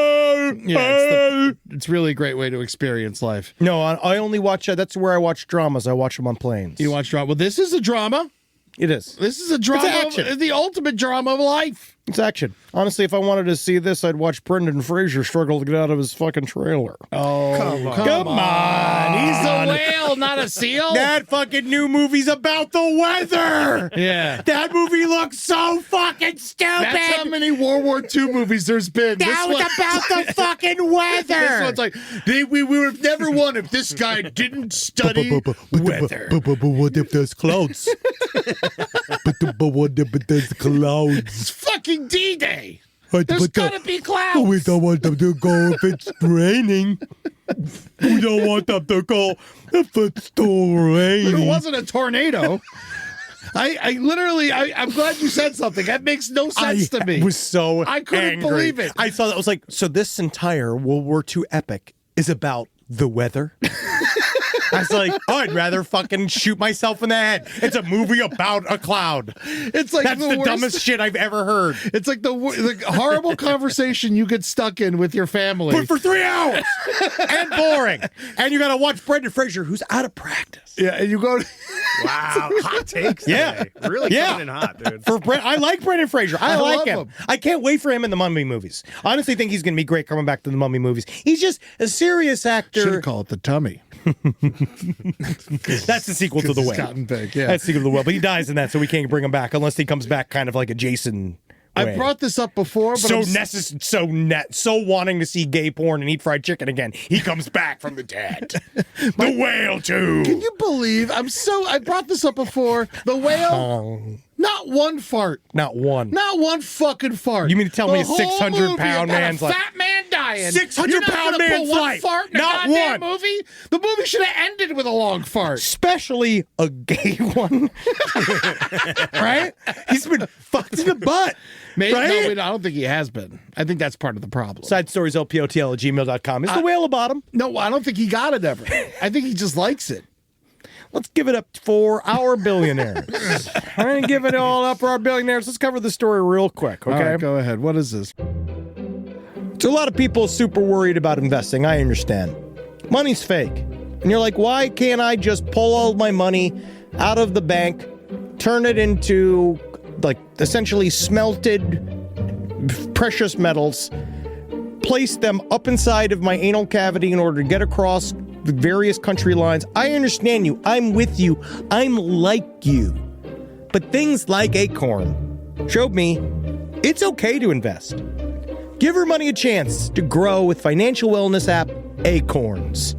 Yeah, it's really a great way to experience life. No, I only watch, that's where I watch dramas. I watch them on planes. You watch drama. Well, this is a drama. It is. This is a drama. action. The ultimate drama of life. It's action. Honestly, if I wanted to see this, I'd watch Brendan Fraser struggle to get out of his fucking trailer. Oh, Come on. He's a whale, not a seal. That fucking new movie's about the weather. Yeah. That movie looks so fucking stupid. That's how many World War II movies there's been. That was about the fucking weather. This one's like, we would have never won if this guy didn't study weather. But what if there's clouds? But what if there's clouds? It's fucking D-Day. But There's gotta be clouds. We don't want them to go if it's raining. We don't want them to go if it's still raining. It wasn't a tornado. I'm glad you said something. That makes no sense to me. I was so I couldn't angry. believe it. I thought that was like, so this entire World War II epic is about the weather? I was like, oh, I'd rather fucking shoot myself in the head. It's a movie about a cloud. It's like That's the worst, dumbest shit I've ever heard. It's like the horrible conversation you get stuck in with your family. But for 3 hours and boring. And you got to watch Brendan Fraser, who's out of practice. Yeah, and you go. Wow, hot takes Yeah. today. Really Yeah. coming in hot, dude. I like Brendan Fraser. I like love him. him. I can't wait for him in the Mummy movies. I honestly think he's going to be great coming back to the Mummy movies. He's just a serious Should actor. have called it the tummy. That's the sequel to The It's Whale. gotten big, yeah. That's the sequel to The Whale. But he dies in that, so we can't bring him back unless he comes back kind of like a Jason I way. brought this up before, but so wanting to see gay porn and eat fried chicken again. He comes back from the dead. The Whale too. can you believe I brought this up before. The whale, not one fart. Not one. Not one fucking fart. You mean to tell me a The whole 600-pound movie man's about like- a fat man dying. 600-pound You're not gonna man's put one life. fart in a Not goddamn one. movie. The movie should have ended with a long fart. Especially a gay one. Right? He's been fucked in the butt. Maybe, right? no, I don't think he has been. I think that's part of the problem. Side stories LPOTL@gmail.com. Is the whale a bottom? No, I don't think he got it ever. I think he just likes it. Let's give it up for our billionaires. I'm going to give it all up for our billionaires. Let's cover the story real quick, okay? All right, go ahead. What is this? So a lot of people are super worried about investing. I understand. Money's fake. And you're like, why can't I just pull all my money out of the bank, turn it into, like, essentially smelted precious metals, place them up inside of my anal cavity in order to get across the various country lines? I understand you. I'm with you. I'm like you. But things like Acorn showed me it's okay to invest. Give your money a chance to grow with financial wellness app Acorns.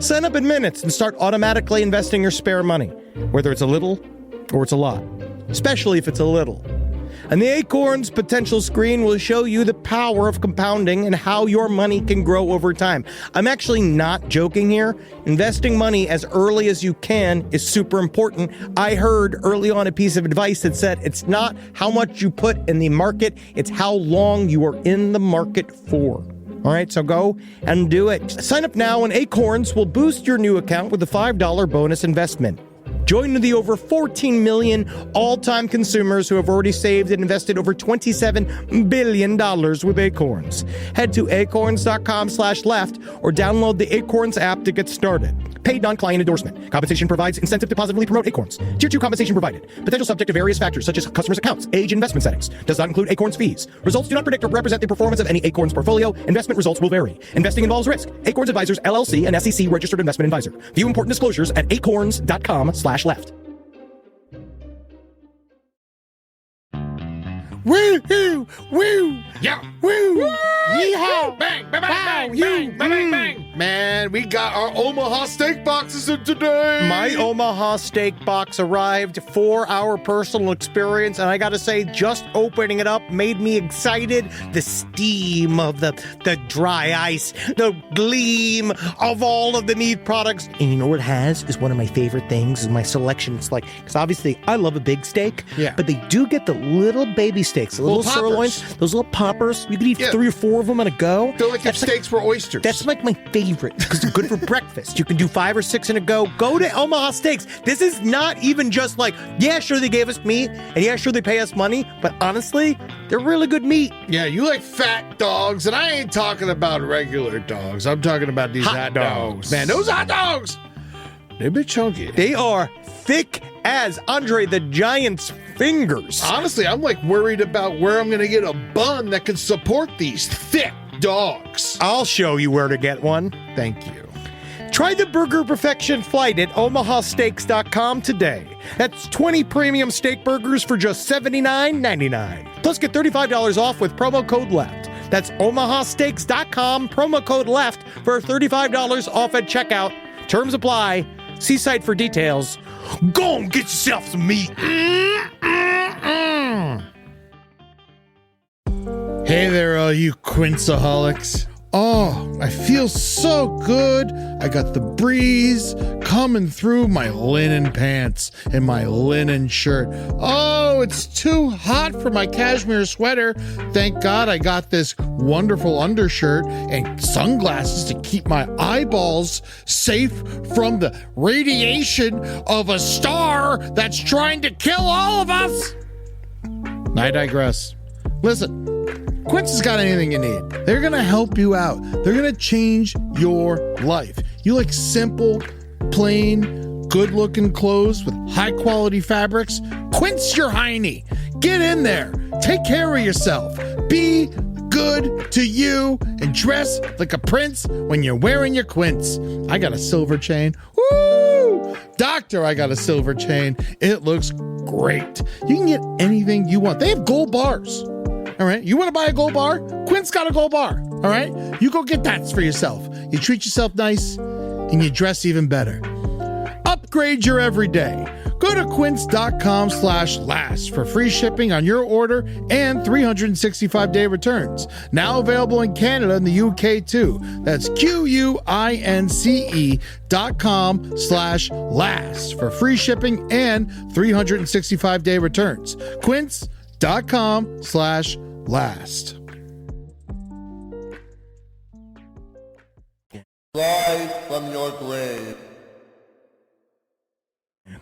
Sign up in minutes and start automatically investing your spare money, whether it's a little or it's a lot, especially if it's a little. And the Acorns potential screen will show you the power of compounding and how your money can grow over time. I'm actually not joking here. Investing money as early as you can is super important. I heard early on a piece of advice that said it's not how much you put in the market, it's how long you are in the market for. All right, so go and do it. Sign up now and Acorns will boost your new account with a $5 bonus investment. Join the over 14 million all-time consumers who have already saved and invested over $27 billion with Acorns. Head to acorns.com/left or download the Acorns app to get started. Paid non-client endorsement. Compensation provides incentive to positively promote Acorns. Tier 2 compensation provided. Potential subject to various factors such as customers' accounts, age, and investment settings. Does not include Acorns fees. Results do not predict or represent the performance of any Acorns portfolio. Investment results will vary. Investing involves risk. Acorns Advisors, LLC, an SEC registered investment advisor. View important disclosures at acorns.com/left. Woo, woo, woo. Yeah. Woo! Yeehaw! Bang! Bang! Bang! Bang! Bang! Bang! Bang! Man, we got our Omaha steak boxes in today. My Omaha steak box arrived for our personal experience, and I gotta say, just opening it up made me excited. The steam of the dry ice, the gleam of all of the meat products. And you know what it has is one of my favorite things is my selection. It's like, because obviously I love a big steak, Yeah. but they do get the little baby steaks, the little Little poppers. sirloins, those little poppers. You can eat Yeah. 3 or 4 of them in a go. They're like if That's steaks were oysters. That's like my favorite because they're good for breakfast. You can do 5 or 6 in a go. Go to Omaha Steaks. This is not even just like, yeah, sure, they gave us meat, and yeah, sure, they pay us money, but honestly, they're really good meat. Yeah, you like fat dogs, and I ain't talking about regular dogs. I'm talking about these hot dogs. Man, those hot dogs, they've been chunky. They are thick as Andre the Giant's fingers. Honestly, I'm like worried about where I'm going to get a bun that can support these thick dogs. I'll show you where to get one. Thank you. Try the Burger Perfection flight at omahasteaks.com today. That's 20 premium steak burgers for just $79.99. Plus get $35 off with promo code LEFT. That's omahasteaks.com, promo code LEFT for $35 off at checkout. Terms apply. See site for details. Go and get yourself some meat. Hey there, all you Quinceaholics. Oh, I feel so good. I got the breeze coming through my linen pants and my linen shirt. Oh, it's too hot for my cashmere sweater. Thank God I got this wonderful undershirt and sunglasses to keep my eyeballs safe from the radiation of a star that's trying to kill all of us. I digress. Listen. Quince has got anything you need. They're going to help you out. They're going to change your life. You like simple, plain, good-looking clothes with high-quality fabrics? Quince your hiney. Get in there. Take care of yourself. Be good to you and dress like a prince when you're wearing your Quince. I got a silver chain. Woo! Doctor, I got a silver chain. It looks great. You can get anything you want. They have gold bars. All right. You want to buy a gold bar? Quint's got a gold bar. All right. You go get that for yourself. You treat yourself nice and you dress even better. Upgrade your everyday. Go to quince.com/last for free shipping on your order and 365-day returns. Now available in Canada and the UK too. That's QUINCE.com/last for free shipping and 365-day returns. Quince.com/last. Rise from your grave.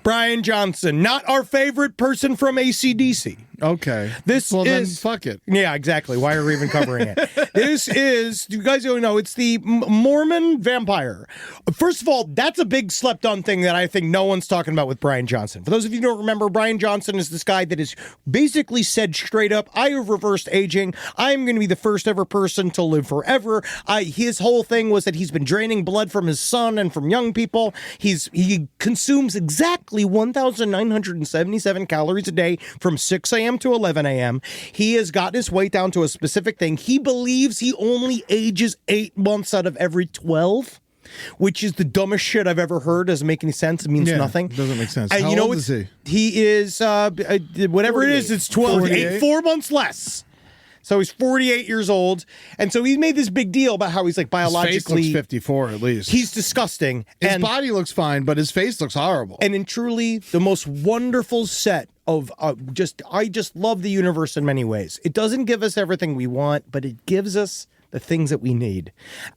Brian Johnson, not our favorite person from AC/DC. Okay. This well, then is fuck it. Yeah, exactly. Why are we even covering it? This is, you guys don't know, it's the Mormon vampire. First of all, that's a big slept on thing that I think no one's talking about with Brian Johnson. For those of you who don't remember, Brian Johnson is this guy that is basically said straight up, I have reversed aging. I am going to be the first ever person to live forever. His whole thing was that he's been draining blood from his son and from young people. He consumes exactly 1,977 calories a day from 6 a.m. to 11 a.m. He has gotten his weight down to a specific thing. He believes he only ages 8 months out of every 12, which is the dumbest shit I've ever heard. Doesn't make any sense. It means nothing. Doesn't make sense. And How you know old what? is he? He is, whatever 48. it is, it's 12, 48? 4 months less. So he's 48 years old. And so he made this big deal about how he's like biologically. His face looks 54 at least. He's disgusting. His and body looks fine, but his face looks horrible. And in truly the most wonderful set of I just love the universe in many ways. It doesn't give us everything we want, but it gives us the things that we need.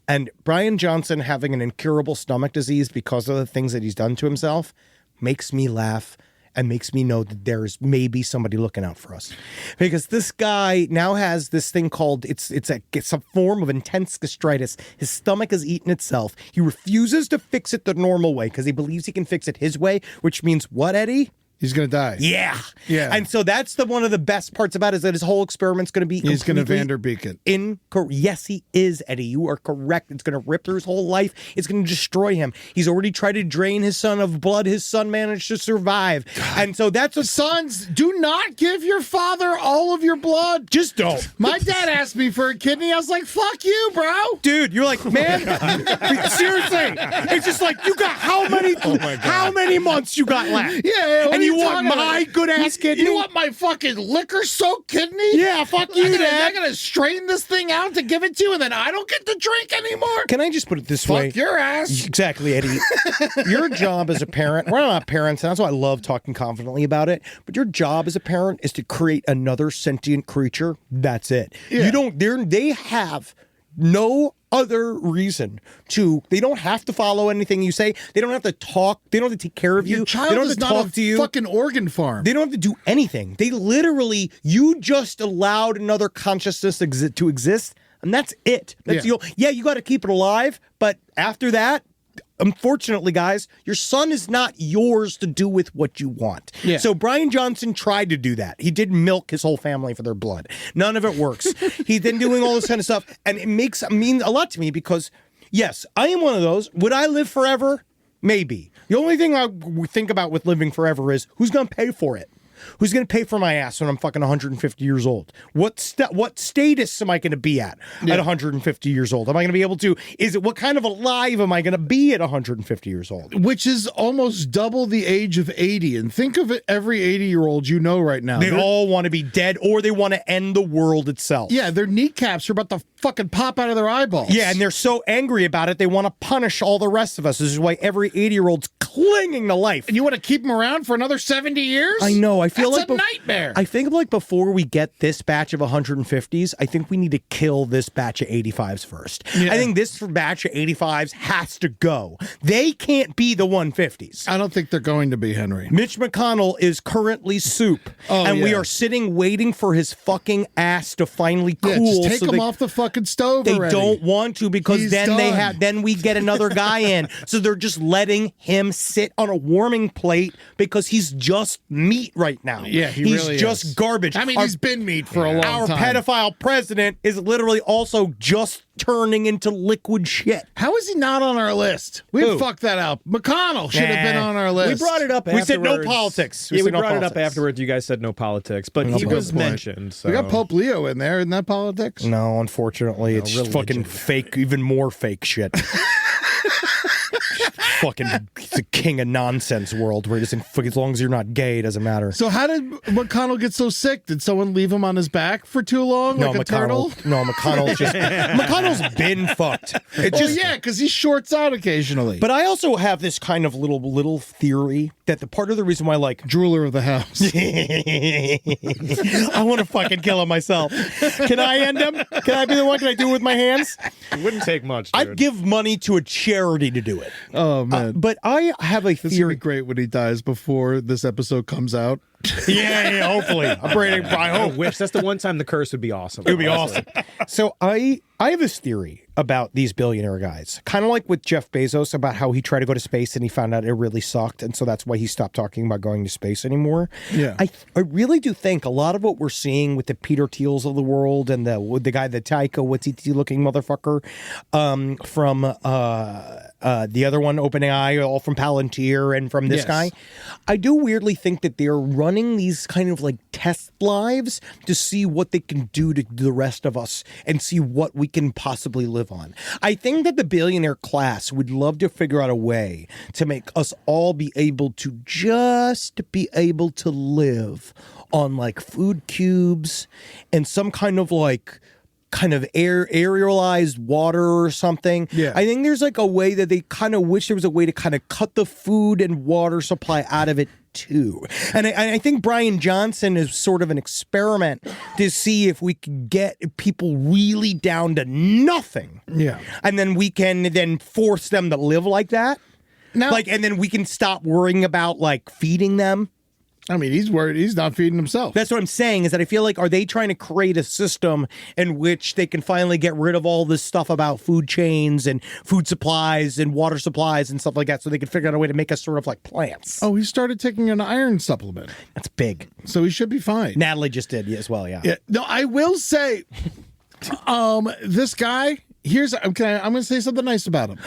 And Brian Johnson having an incurable stomach disease because of the things that he's done to himself makes me laugh and makes me know that there's maybe somebody looking out for us. Because this guy now has this thing called, it's a form of intense gastritis. His stomach has eaten itself. He refuses to fix it the normal way because he believes he can fix it his way, which means what, Eddie? He's going to die. Yeah. Yeah. And so that's one of the best parts about it is that his whole experiment's going to be He's going to completely Vanderbeek it. Yes, he is, Eddie. You are correct. It's going to rip through his whole life. It's going to destroy him. He's already tried to drain his son of blood. His son managed to survive. And so that's what Sons, do not give your father all of your blood. just don't. My dad asked me for a kidney. I was like, fuck you, bro. Dude, you're like, man, seriously. It's just like, you got how many months you got left? Yeah, what and are you you want talking my about? good ass kidney? You want my fucking liquor-soaked kidney? Yeah, fuck you, Dad. I'm gonna strain this thing out to give it to you, and then I don't get to drink anymore? Can I just put it this way? Fuck your ass. Exactly, Eddie. Your job as a parent, we're not parents, and that's why I love talking confidently about it, but your job as a parent is to create another sentient creature. That's it. Yeah. They have no other reason they don't have to follow anything you say. They don't have to talk. They don't have to take care of you. Your child they don't have is to not talk a to you. fucking organ farm. They don't have to do anything. They literally, you just allowed another consciousness to exist, and that's it. That's you got to keep it alive, but after that, unfortunately, guys, your son is not yours to do with what you want. Yeah. So Brian Johnson tried to do that. He did milk his whole family for their blood. None of it works. He's been doing all this kind of stuff, and it means a lot to me because, yes, I am one of those. Would I live forever? Maybe. The only thing I think about with living forever is who's going to pay for it? Who's going to pay for my ass when I'm fucking 150 years old? What status am I going to be at 150 years old? Am I going to be able to, what kind of alive am I going to be at 150 years old? Which is almost double the age of 80. And think of it, every 80-year-old you know right now. They all want to be dead or they want to end the world itself. Yeah, their kneecaps are about to fucking pop out of their eyeballs. Yeah, and they're so angry about it, they want to punish all the rest of us. This is why every 80-year-old's clinging to life. And you want to keep them around for another 70 years? I know. I feel That's like a nightmare. I think like before we get this batch of 150s, I think we need to kill this batch of 85s first. Yeah. I think this batch of 85s has to go. They can't be the 150s. I don't think they're going to be, Henry. Mitch McConnell is currently soup, and we are sitting waiting for his fucking ass to finally cool. Just take him off the fucking stove They already. don't want to because He's then done. then we get another guy in. So they're just letting him sit on a warming plate because he's just meat right now. Yeah, he's really just is. garbage. I mean, he's been meat for a long Our time. pedophile president is literally also just turning into liquid shit. How is he not on our list? We Who? fucked that out. McConnell should have been Nah. on our list. We brought it up We afterwards. said no politics. Yeah, we said no brought it up politics. afterwards. You guys said no politics, but That's he a good was point. mentioned. So. We got Pope Leo in there. Isn't that politics? No, unfortunately, it's just fucking fake, even more fake shit. Fucking, it's a king of nonsense world where it doesn't, as long as you're not gay, it doesn't matter. So how did McConnell get so sick? Did someone leave him on his back for too long, like a turtle? McConnell's just McConnell's been fucked. It just yeah, because he shorts out occasionally. But I also have this kind of little theory that the part of the reason why, like, drooler of the house. I want to fucking kill him myself. Can I end him? Can I be the one? Can I do it with my hands? It wouldn't take much. Dude. I'd give money to a charity to do it. Oh man! But I have a This would theory. be great when he dies before this episode comes out. Yeah, hopefully. I I hope. wish that's the one time the curse would be awesome. It would be awesome. So I have this theory about these billionaire guys, kind of like with Jeff Bezos about how he tried to go to space and he found out it really sucked, and so that's why he stopped talking about going to space anymore. Yeah. I really do think a lot of what we're seeing with the Peter Thiels of the world and the guy, the Taika Waititi looking motherfucker from the other one, OpenAI, all from Palantir and from this guy, I do weirdly think that they're running these kind of like test lives to see what they can do to the rest of us and see what we can possibly live on. I think that the billionaire class would love to figure out a way to make us all be able to just be able to live on like food cubes and some kind of aerialized water or something. Yeah. I think there's like a way that they kind of wish there was a way to kind of cut the food and water supply out of it too. And I think Brian Johnson is sort of an experiment to see if we can get people really down to nothing. Yeah. And then we can then force them to live like that. Now, And then we can stop worrying about like feeding them. I mean, he's worried he's not feeding himself. That's what I'm saying, is that I feel like, are they trying to create a system in which they can finally get rid of all this stuff about food chains and food supplies and water supplies and stuff like that, so they can figure out a way to make us sort of like plants? Oh, he started taking an iron supplement. That's big. So he should be fine. Natalie just did as well, yeah. No, I will say, this guy, I'm going to say something nice about him.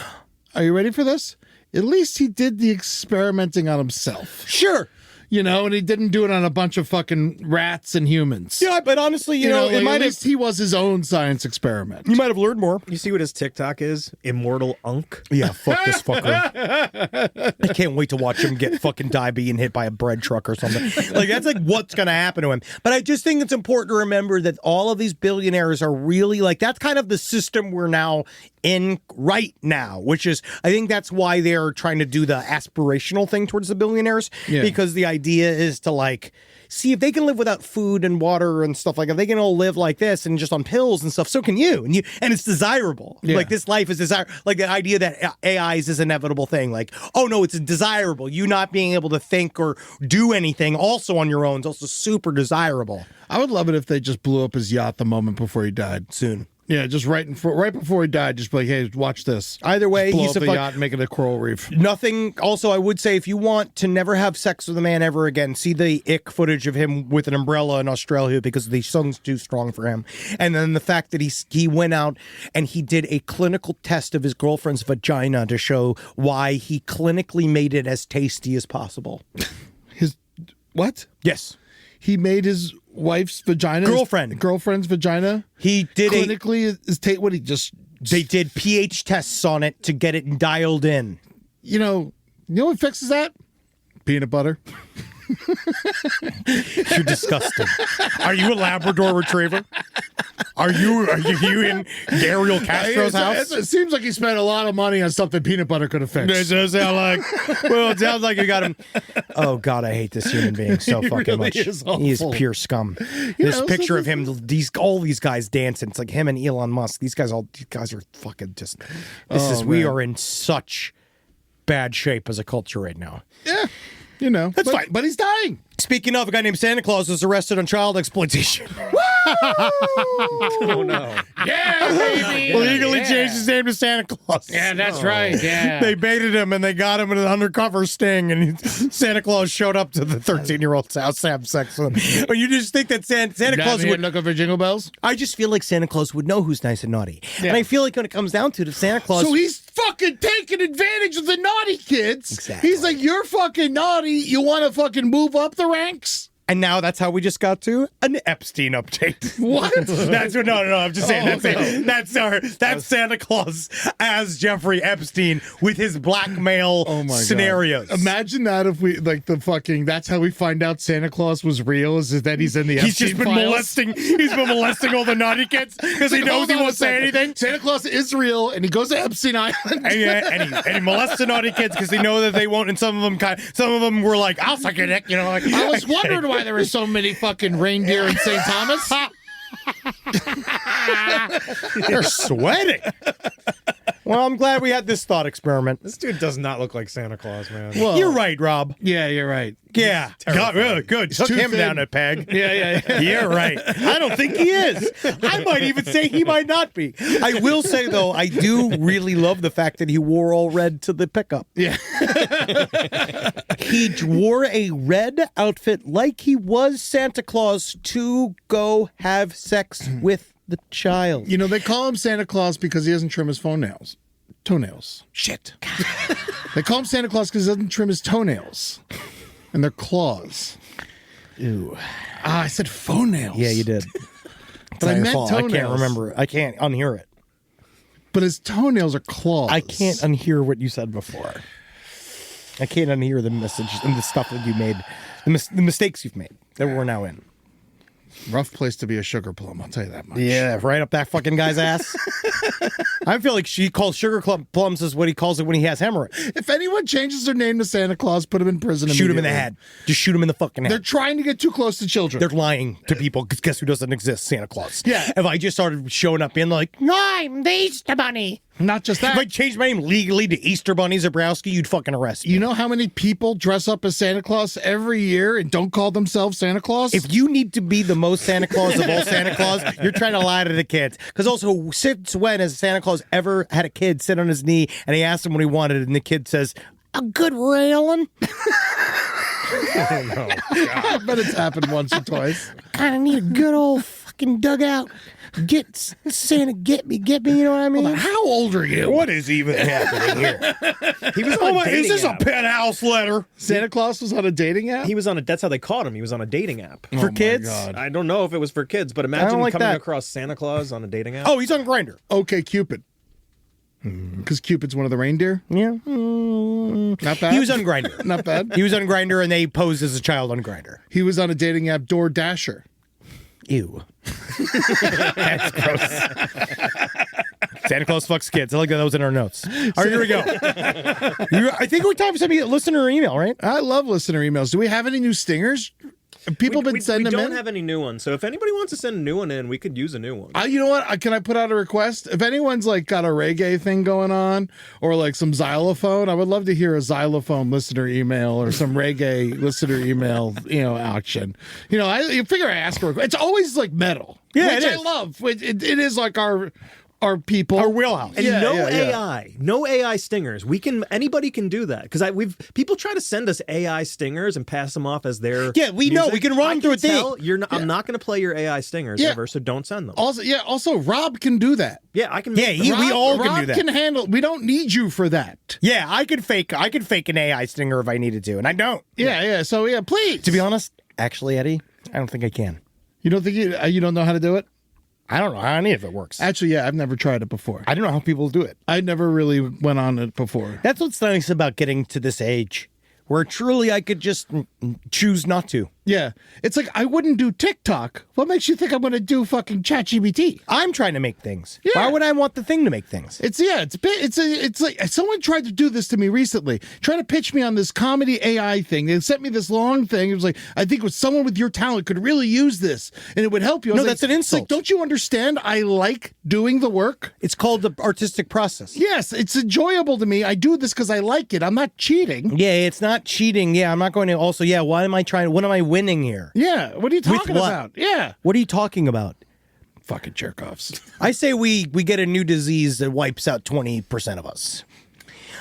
Are you ready for this? At least he did the experimenting on himself. Sure. You know, and he didn't do it on a bunch of fucking rats and humans. Yeah, but honestly, you know, at least he was his own science experiment. You might have learned more. You see what his TikTok is? Immortal Unk. Yeah, fuck this fucker. I can't wait to watch him get fucking die being hit by a bread truck or something. Like, that's like what's going to happen to him. But I just think it's important to remember that all of these billionaires are really like, that's kind of the system we're now in right now, which is, I think that's why they're trying to do the aspirational thing towards the billionaires, because the idea is to like, see if they can live without food and water and stuff like that. They can all live like this and just on pills and stuff. So can you, and it's desirable. Yeah. Like, this life is desirable. Like, the idea that AI is this inevitable thing. Like, oh no, it's desirable. You not being able to think or do anything also on your own is also super desirable. I would love it if they just blew up his yacht the moment before he died. Soon. Yeah, just right before he died, just be like, hey, watch this. Either way, just blow he's up a the yacht and make it a coral reef. Nothing. Also, I would say, if you want to never have sex with a man ever again, see the ick footage of him with an umbrella in Australia, because the song's too strong for him. And then the fact that he went out and he did a clinical test of his girlfriend's vagina to show why he clinically made it as tasty as possible. His what? Yes. He made his wife's vagina, girlfriend's vagina. He did clinically. They did pH tests on it to get it dialed in. You know what fixes that? Peanut butter. You're disgusting. Are you a Labrador Retriever? Are you in Gabriel Castro's house? It seems like he spent a lot of money on something peanut butter could have fixed. It does sound like. Well, it sounds like you got him. Oh God, I hate this human being so fucking much. He is pure scum. This picture of him, all these guys dancing. It's like him and Elon Musk. These guys are fucking just. We are in such bad shape as a culture right now. Yeah. That's fine. But he's dying. Speaking of, a guy named Santa Claus was arrested on child exploitation. Oh, no. Yeah, baby. Legally changed his name to Santa Claus. Yeah, that's right. Yeah. They baited him and they got him in an undercover sting, and Santa Claus showed up to the 13-year-old's house to have sex with him. But you just think that Santa Claus would look for Jingle Bells? I just feel like Santa Claus would know who's nice and naughty. Yeah. And I feel like when it comes down to it, if Santa Claus... So he's fucking taking advantage of the naughty kids. Exactly. He's like, you're fucking naughty. You want to fucking move up the ranks? And now that's how we just got to an Epstein update. What? That's what? No. I'm just saying. That's Santa Claus as Jeffrey Epstein with his blackmail scenarios. God. Imagine that if we that's how we find out Santa Claus was real, is that he's in the Epstein He's just been files. molesting. He's been molesting all the naughty kids because he knows he won't say anything. Santa Claus is real, and he goes to Epstein Island. and he molests the naughty kids because they know that they won't. And some of them were like, "I'll suck your dick," Like, I was wondering why there were so many fucking reindeer in St. Thomas. They're sweating. Well, I'm glad we had this thought experiment. This dude does not look like Santa Claus, man. Well, you're right, Rob. Yeah, you're right. Yeah. God, really good. Took him down a peg. Yeah. You're right. I don't think he is. I might even say he might not be. I will say, though, I do really love the fact that he wore all red to the pickup. Yeah. He wore a red outfit like he was Santa Claus to go have sex with the child. They call him Santa Claus because he doesn't trim his toenails. Shit. They call him Santa Claus because he doesn't trim his toenails. And they're claws. Ew. I said phonails. Yeah, you did. But I meant fault. toenails. I can't remember. I can't unhear it. But his toenails are claws. I can't unhear what you said before. I can't unhear the message and the stuff that you made, the mistakes you've made that we're now in. Rough place to be a sugar plum, I'll tell you that much. Yeah, right up that fucking guy's ass. I feel like she calls sugar plums is what he calls it when he has hemorrhoids. If anyone changes their name to Santa Claus, put him in prison. Shoot him in the head. Just shoot him in the fucking head. They're trying to get too close to children. They're lying to people because guess who doesn't exist? Santa Claus. Yeah. If I just started showing up being like, I'm the Easter Bunny. Not just that. If I changed my name legally to Easter Bunny Zabrowski, you'd fucking arrest me. You know how many people dress up as Santa Claus every year and don't call themselves Santa Claus? If you need to be the most Santa Claus of all Santa Claus, you're trying to lie to the kids. Because also, since when has Santa Claus ever had a kid sit on his knee and he asked him what he wanted, and the kid says, a good railing? Oh, no. I bet it's happened once or twice. Kind of need a good old fucking dugout. Get Santa, get me, you know what I mean? How old are you? What is even happening here? He was on a dating Is this app. a penthouse letter? Santa Claus was on a dating app? He was on a. That's how they caught him. He was on a dating app For kids? God. I don't know if it was for kids, but I imagine don't like coming that. across Santa Claus on a dating app. Oh, he's on Grindr. Okay, Cupid. Because Cupid's one of the reindeer? Yeah. Not bad? He was on Grindr. Not bad. He was on Grindr, and they posed as a child on Grindr. He was on a dating app, Door Dasher. Ew. That's gross. Santa Claus fucks kids. I like that was in our notes. All right, here we go. I think we time to send me a listener email, right? I love listener emails. Do we have any new stingers? People been sending we them don't in? have any new ones, so if anybody wants to send a new one in, we could use a new one. You know what? Can I put out a request? If anyone's like got a reggae thing going on or like some xylophone, I would love to hear a xylophone listener email or some reggae listener email, action. You figure I ask for a request. It's always like metal. Yeah, which it I is. love. It is like our people. Our wheelhouse. And Yeah, no yeah, yeah. AI, no AI stingers. Anybody can do that because people try to send us AI stingers and pass them off as their Yeah, we know. We can run them through a thing. I'm not going to play your AI stingers Yeah. ever, so don't send them. Also, Rob can do that. Yeah, I can. Yeah, we all can Rob do that. can handle. We don't need you for that. Yeah, I could fake an AI stinger if I needed to, and I don't. Yeah. So please. To be honest, actually, Eddie, I don't think I can. You don't think you don't know how to do it? I don't know how any of it works. Actually, yeah, I've never tried it before. I don't know how people do it. I never really went on it before. That's what's nice about getting to this age, where truly I could just choose not to. Yeah. It's like I wouldn't do TikTok. What makes you think I'm going to do fucking ChatGPT? I'm trying to make things. Yeah. Why would I want the thing to make things? It's like someone tried to do this to me recently. Trying to pitch me on this comedy AI thing. They sent me this long thing. It was like, I think with someone with your talent could really use this and it would help you. I was No, like, that's an it's like, insult. don't you understand? I like doing the work. It's called the artistic process. Yes, it's enjoyable to me. I do this because I like it. I'm not cheating. Yeah, it's not cheating. Yeah, I'm not going to also, what am I winning here? Yeah, what are you talking what? about? Yeah. What are you talking about? Fucking jerk-offs. I say we get a new disease that wipes out 20% of us.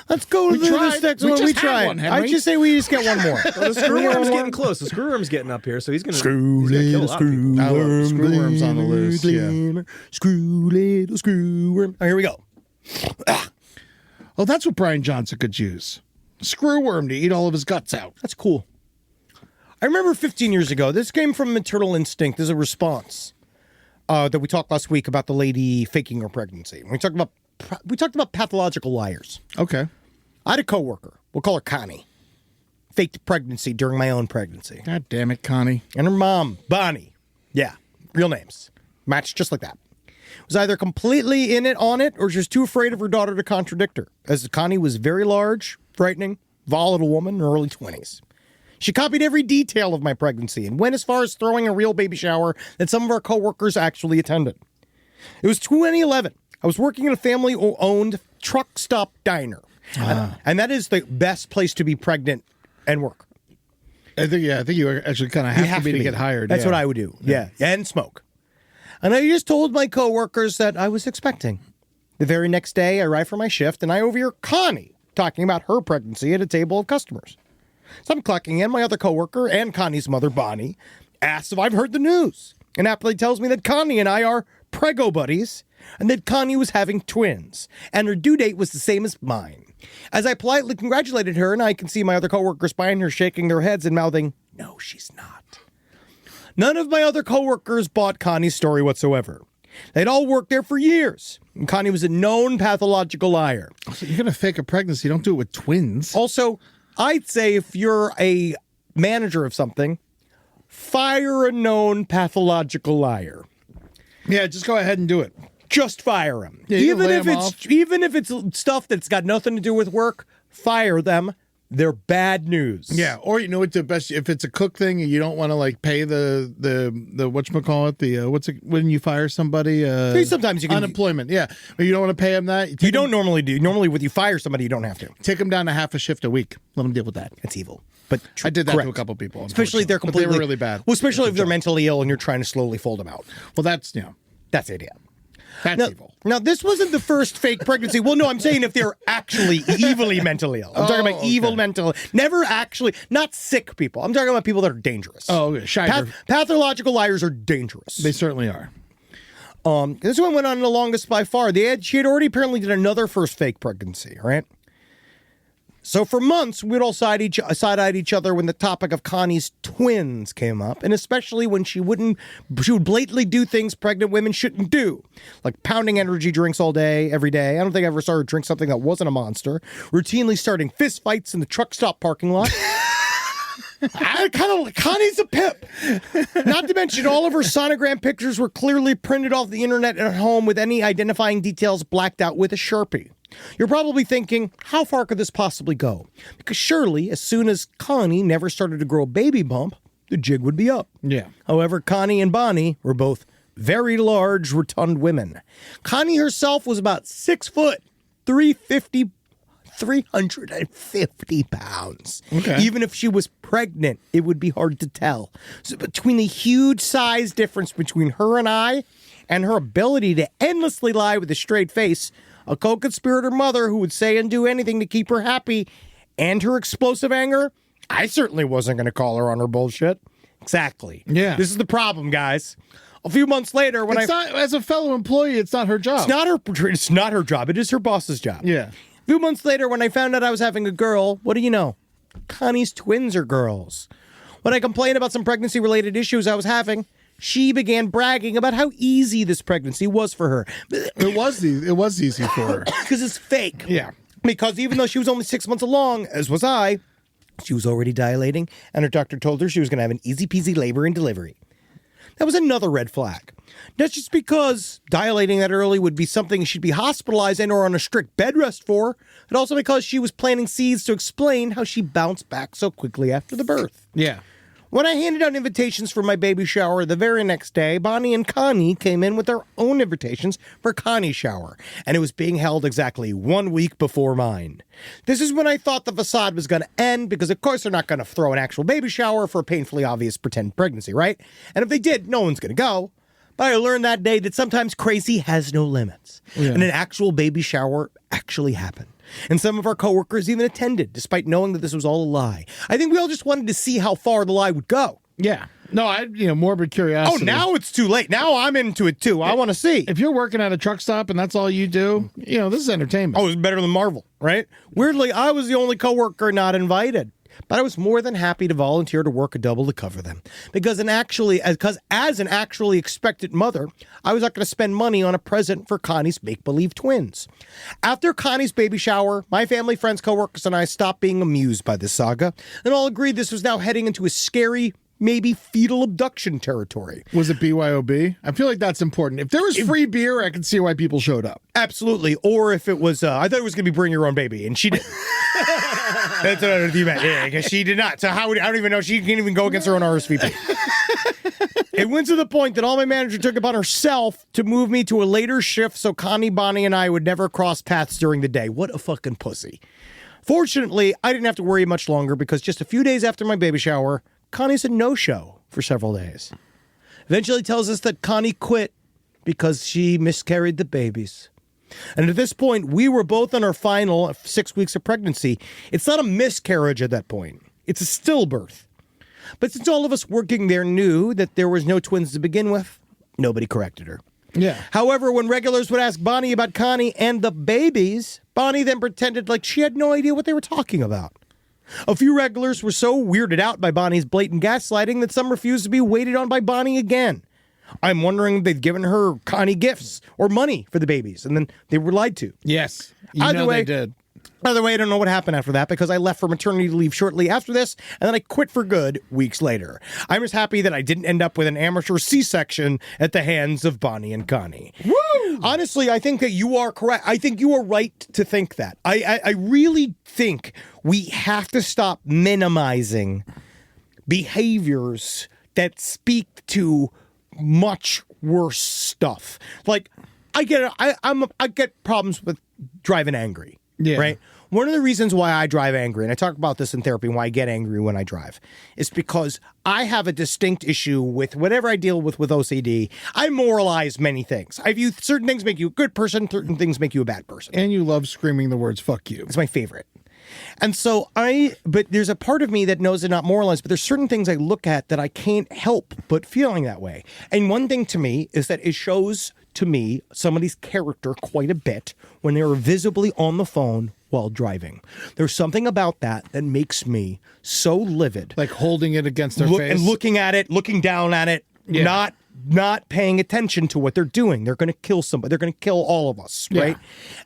Let's go to We tried. this next We one. just We had tried. one, Henry. I just say we just get one more. Well, the screwworm's getting close. The screwworm's getting up here, so he's going to kill a lot of people. Screwworm's on the loose. Yeah. Screw little screwworm. Oh, here we go. Oh, that's what Brian Johnson could use. Screwworm to eat all of his guts out. That's cool. I remember 15 years ago, this came from Maternal Instinct as a response that we talked last week about the lady faking her pregnancy. We talked about pathological liars. Okay. I had a coworker, we'll call her Connie, faked pregnancy during my own pregnancy. God damn it, Connie. And her mom, Bonnie. Yeah, real names. Matched just like that. Was either completely on it, or just too afraid of her daughter to contradict her, as Connie was very large, frightening, volatile woman in her early 20s. She copied every detail of my pregnancy and went as far as throwing a real baby shower that some of our coworkers actually attended. It was 2011. I was working in a family-owned truck stop diner. And that is the best place to be pregnant and work. I think you actually kind of have to be to get hired. That's yeah. what I would do. Yeah. And smoke. And I just told my coworkers that I was expecting. The very next day, I arrived for my shift, and I overhear Connie talking about her pregnancy at a table of customers. So I'm clocking in. My other coworker and Connie's mother, Bonnie, asks if I've heard the news, and aptly tells me that Connie and I are prego buddies, and that Connie was having twins, and her due date was the same as mine. As I politely congratulated her, and I can see my other coworkers behind her shaking their heads and mouthing, "No, she's not." None of my other coworkers bought Connie's story whatsoever. They'd all worked there for years, and Connie was a known pathological liar. So you're going to fake a pregnancy. Don't do it with twins. Also, I'd say if you're a manager of something, fire a known pathological liar. Yeah, just go ahead and do it. Just fire him. Yeah, you can lay 'em off. Even if it's stuff that's got nothing to do with work, fire them. they're bad news. Yeah, or you know what the best, if it's a cook thing and you don't want to like pay the whatchamacallit, the what's it when you fire somebody? Sometimes you can unemployment. Yeah, but you don't want to pay them that. You don't normally do. Normally, when you fire somebody, you don't have to. Take them down to half a shift a week. Let them deal with that. It's evil. But I did that correct. to a couple people, especially if they're completely, but they were really bad. Well, especially if they're mentally ill and you're trying to slowly fold them out. Well, that's that's the idea. That's evil. Now, this wasn't the first fake pregnancy. Well, no, I'm saying if they're actually evilly mentally ill. I'm talking about evil mental, never actually, not sick people. I'm talking about people that are dangerous. Oh, okay. Pathological liars are dangerous. They certainly are. This one went on the longest by far. She had already apparently did another first fake pregnancy, right? So for months, we'd all side-eyed each other when the topic of Connie's twins came up, and especially when she would blatantly do things pregnant women shouldn't do, like pounding energy drinks all day, every day. I don't think I ever saw her drink something that wasn't a Monster, routinely starting fist fights in the truck stop parking lot. Connie's a pip. Not to mention all of her sonogram pictures were clearly printed off the internet at home with any identifying details blacked out with a Sharpie. You're probably thinking, how far could this possibly go? Because surely, as soon as Connie never started to grow a baby bump, the jig would be up. Yeah. However, Connie and Bonnie were both very large, rotund women. Connie herself was about 6 foot, 350 pounds. Okay. Even if she was pregnant, it would be hard to tell. So between the huge size difference between her and I, and her ability to endlessly lie with a straight face, a co-conspirator mother who would say and do anything to keep her happy, and her explosive anger, I certainly wasn't going to call her on her bullshit. Exactly. Yeah. This is the problem, guys. A few months later, as a fellow employee, it's not her job. It's not her job. It is her boss's job. Yeah. A few months later, when I found out I was having a girl, what do you know? Connie's twins are girls. When I complained about some pregnancy-related issues I was having, she began bragging about how easy this pregnancy was for her. It was easy for her. Because it's fake. Yeah. Because even though she was only 6 months along, as was I, she was already dilating, and her doctor told her she was going to have an easy-peasy labor and delivery. That was another red flag. Not just because dilating that early would be something she'd be hospitalized in or on a strict bed rest for, but also because she was planting seeds to explain how she bounced back so quickly after the birth. Yeah. When I handed out invitations for my baby shower the very next day, Bonnie and Connie came in with their own invitations for Connie's shower, and it was being held exactly 1 week before mine. This is when I thought the facade was going to end, because of course they're not going to throw an actual baby shower for a painfully obvious pretend pregnancy, right? And if they did, no one's going to go. But I learned that day that sometimes crazy has no limits, and an actual baby shower actually happened. And some of our coworkers even attended, despite knowing that this was all a lie. I think we all just wanted to see how far the lie would go. Yeah. No, morbid curiosity. Oh, now it's too late. Now I'm into it too. I want to see. If you're working at a truck stop and that's all you do, this is entertainment. Oh, it's better than Marvel, right? Weirdly, I was the only coworker not invited. But I was more than happy to volunteer to work a double to cover them. Because as an actually expectant mother, I was not going to spend money on a present for Connie's make-believe twins. After Connie's baby shower, my family, friends, coworkers, and I stopped being amused by this saga, and all agreed this was now heading into a scary, maybe fetal abduction territory. Was it BYOB? I feel like that's important. If there was free beer, I can see why people showed up. Absolutely. Or if it was, I thought it was going to be bring your own baby, and she didn't. That's what I meant. Yeah, because she did not. So I don't even know. She can't even go against her own RSVP. It went to the point that all my manager took upon herself to move me to a later shift so Connie, Bonnie, and I would never cross paths during the day. What a fucking pussy. Fortunately, I didn't have to worry much longer, because just a few days after my baby shower, Connie's a no-show for several days. Eventually tells us that Connie quit because she miscarried the babies. And at this point, we were both on our final 6 weeks of pregnancy. It's not a miscarriage at that point. It's a stillbirth. But since all of us working there knew that there was no twins to begin with, nobody corrected her. Yeah. However, when regulars would ask Bonnie about Connie and the babies, Bonnie then pretended like she had no idea what they were talking about. A few regulars were so weirded out by Bonnie's blatant gaslighting that some refused to be waited on by Bonnie again. I'm wondering if they've given her Connie gifts or money for the babies, and then they were lied to. Yes. Either way, they did. By the way, I don't know what happened after that because I left for maternity leave shortly after this, and then I quit for good weeks later. I'm just happy that I didn't end up with an amateur C-section at the hands of Bonnie and Connie. Woo! Honestly, I think that you are correct. I think you are right to think that. I really think we have to stop minimizing behaviors that speak to much worse stuff. Like, I get problems with driving angry. Yeah. Right? One of the reasons why I drive angry, and I talk about this in therapy, why I get angry when I drive, is because I have a distinct issue with whatever I deal with OCD. I moralize many things. I view certain things make you a good person, certain things make you a bad person. And you love screaming the words, fuck you. It's my favorite. And so but there's a part of me that knows to not moralize, but there's certain things I look at that I can't help but feeling that way. And one thing to me is that it shows to me somebody's character quite a bit when they're visibly on the phone while driving. There's something about that makes me so livid. Like holding it against their face. And looking at it, looking down at it, not paying attention to what they're doing. They're going to kill somebody. They're going to kill all of us, right?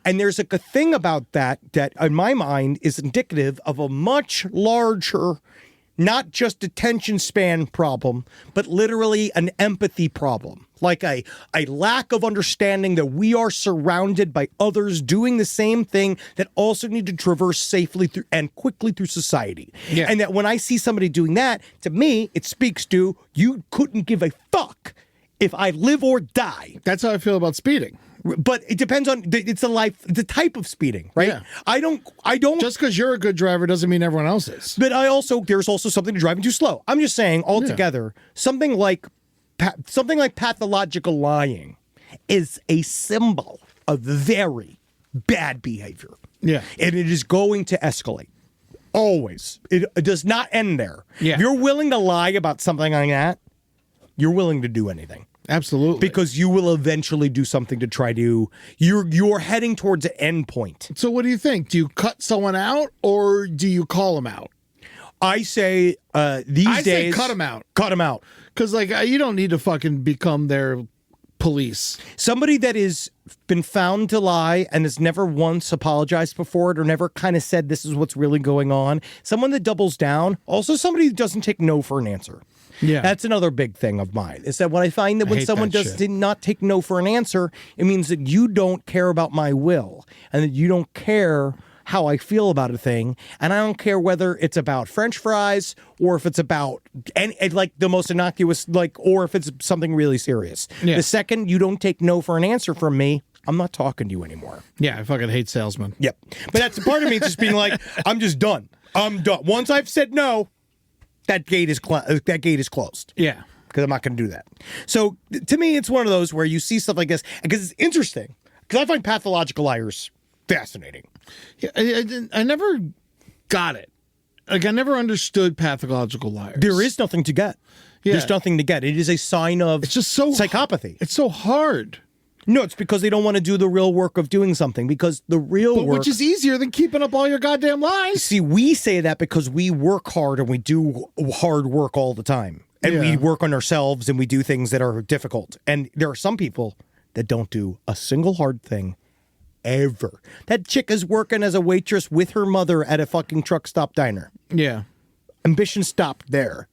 And there's like a thing about that in my mind is indicative of a much larger, not just attention span problem, but literally an empathy problem. Like a lack of understanding that we are surrounded by others doing the same thing that also need to traverse safely through and quickly through society. Yeah. And that when I see somebody doing that, to me, it speaks to you couldn't give a fuck if I live or die. That's how I feel about speeding. But it depends on the type of speeding, right? Yeah. I don't. Just because you're a good driver doesn't mean everyone else is. But there's also something to driving too slow. I'm just saying altogether, something like pathological lying is a symbol of very bad behavior. Yeah. And it is going to escalate. Always. It does not end there. Yeah. If you're willing to lie about something like that, you're willing to do anything. Absolutely. Because you will eventually do something to try to... You're heading towards an end point. So what do you think? Do you cut someone out or do you call them out? I say these days... cut them out. Cut them out. Because you don't need to fucking become their police. Somebody that has been found to lie and has never once apologized before it or never kind of said this is what's really going on. Someone that doubles down. Also somebody who doesn't take no for an answer. Yeah. That's another big thing of mine, is that when I find that when someone does not take no for an answer, it means that you don't care about my will and that you don't care how I feel about a thing. And I don't care whether it's about French fries or if it's about like the most innocuous, or if it's something really serious. Yeah. The second you don't take no for an answer from me, I'm not talking to you anymore. Yeah, I fucking hate salesmen. Yep. But that's part of me just being like, I'm just done. I'm done. Once I've said no, that gate is closed. Yeah. Because I'm not going to do that. So to me, it's one of those where you see stuff like this because it's interesting. Because I find pathological liars fascinating. Yeah, I never got it. Like, I never understood pathological liars. There is nothing to get. Yeah. There's nothing to get. It is a sign of psychopathy. It's so hard. No, it's because they don't want to do the real work of doing something because the real work... Which is easier than keeping up all your goddamn lies. See, we say that because we work hard and we do hard work all the time. And we work on ourselves and we do things that are difficult. And there are some people that don't do a single hard thing ever. That chick is working as a waitress with her mother at a fucking truck stop diner. Yeah. Ambition stopped there.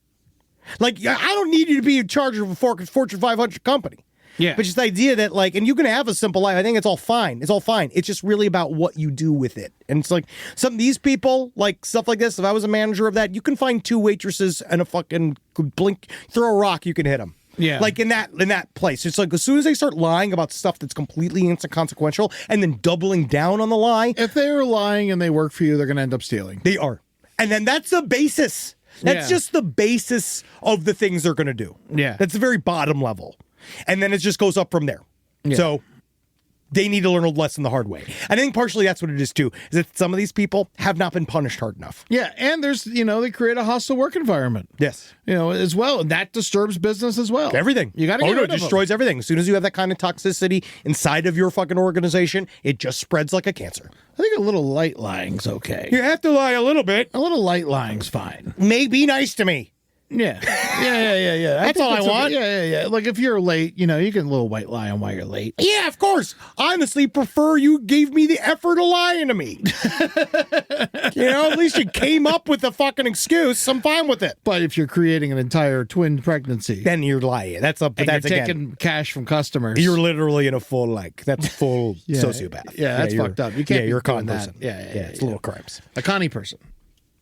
Like, I don't need you to be in charge of a Fortune 500 company. Yeah. But just the idea that, and you can have a simple life. I think it's all fine. It's all fine. It's just really about what you do with it. And it's like, some of these people, stuff like this, if I was a manager of that, you can find two waitresses and a fucking blink, throw a rock, you can hit them. Yeah. Like in that place. It's like as soon as they start lying about stuff that's completely inconsequential and then doubling down on the lie. If they're lying and they work for you, they're going to end up stealing. They are. And then that's the basis. That's just the basis of the things they're going to do. Yeah. That's the very bottom level. And then it just goes up from there. Yeah. So they need to learn a lesson the hard way. I think partially that's what it is too, is that some of these people have not been punished hard enough. Yeah, and there's, they create a hostile work environment. Yes. As well. And that disturbs business as well. Everything. You got to get rid of it destroys everything. As soon as you have that kind of toxicity inside of your fucking organization, it just spreads like a cancer. I think a little light lying's okay. You have to lie a little bit. A little light lying's fine. Be nice to me. Yeah. That's all I want. Yeah. Like if you're late, you can a little white lie on why you're late. Yeah, of course. I honestly prefer you gave me the effort of lying to me. At least you came up with a fucking excuse. I'm fine with it. But if you're creating an entire twin pregnancy, Then you're lying. That's you're again. taking cash from customers. You're literally in a full that's full sociopath. Yeah, that's you're- fucked up. You can't be you're a con doing that. person. Yeah, it's little crimes. a Connie person.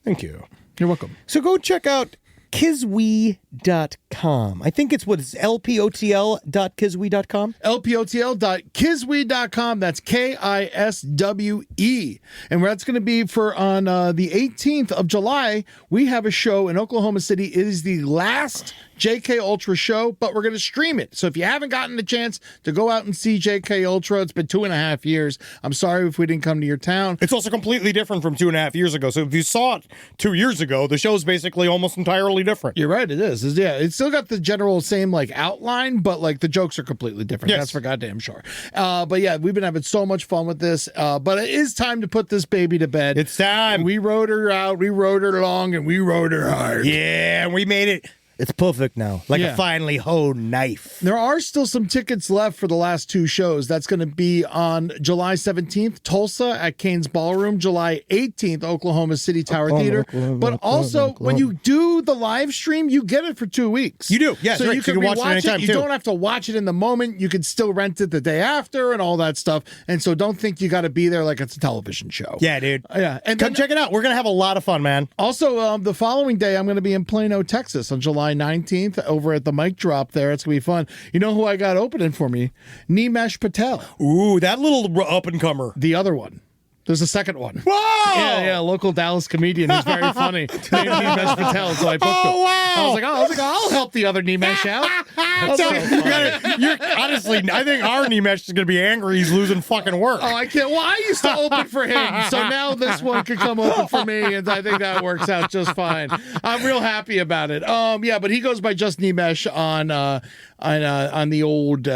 Thank you. You're welcome. So go check out Kiswe.com. I think it's LPOTL.kiswe.com. LPOTL.kiswe.com. That's KISWE. And that's going to be for on the 18th of July. We have a show in Oklahoma City. It is the last JK Ultra show, but we're going to stream it. So if you haven't gotten the chance to go out and see JK Ultra, it's been 2.5 years. I'm sorry if we didn't come to your town. It's also completely different from 2.5 years ago. So if you saw it 2 years ago, the show's basically almost entirely different. You're right, it is. It's still got the general same outline, but the jokes are completely different. Yes. That's for goddamn sure. But yeah, we've been having so much fun with this. But it is time to put this baby to bed. It's time. We rode her out, we rode her long, and we rode her hard. Yeah, and we made it. It's perfect now, like Yeah. a finely honed knife. There are still some tickets left for the last 2 shows. That's going to be on July 17th, Tulsa at Kane's Ballroom, July 18th, Oklahoma City Tower Theater. But also, when you do the live stream, you get it for 2 weeks. You do, yes, So right. you So can you can watch it rewatch anytime, You too. don't have to watch it in the moment. You can still rent it the day after and all that stuff. And so don't think you got to be there like it's a television show. Yeah, dude. Yeah. And Come then check it out. We're going to have a lot of fun, man. also, the following day, I'm going to be in Plano, Texas on July 19th over at the Mic Drop there. It's going to be fun. You know who I got opening for me? Nimesh Patel. Ooh, that little up-and-comer. The other one. There's a second one. Whoa! Yeah, local Dallas comedian who's very funny. Named Nimesh Patel, so I booked him. Oh, wow. I was like, I'll help the other Nimesh out. That's so funny. Honestly, I think our Nimesh is going to be angry he's losing fucking work. Oh, I can't. Well, I used to open for him, so now this one could come open for me, and I think that works out just fine. I'm real happy about it. Yeah, but he goes by just Nimesh on the old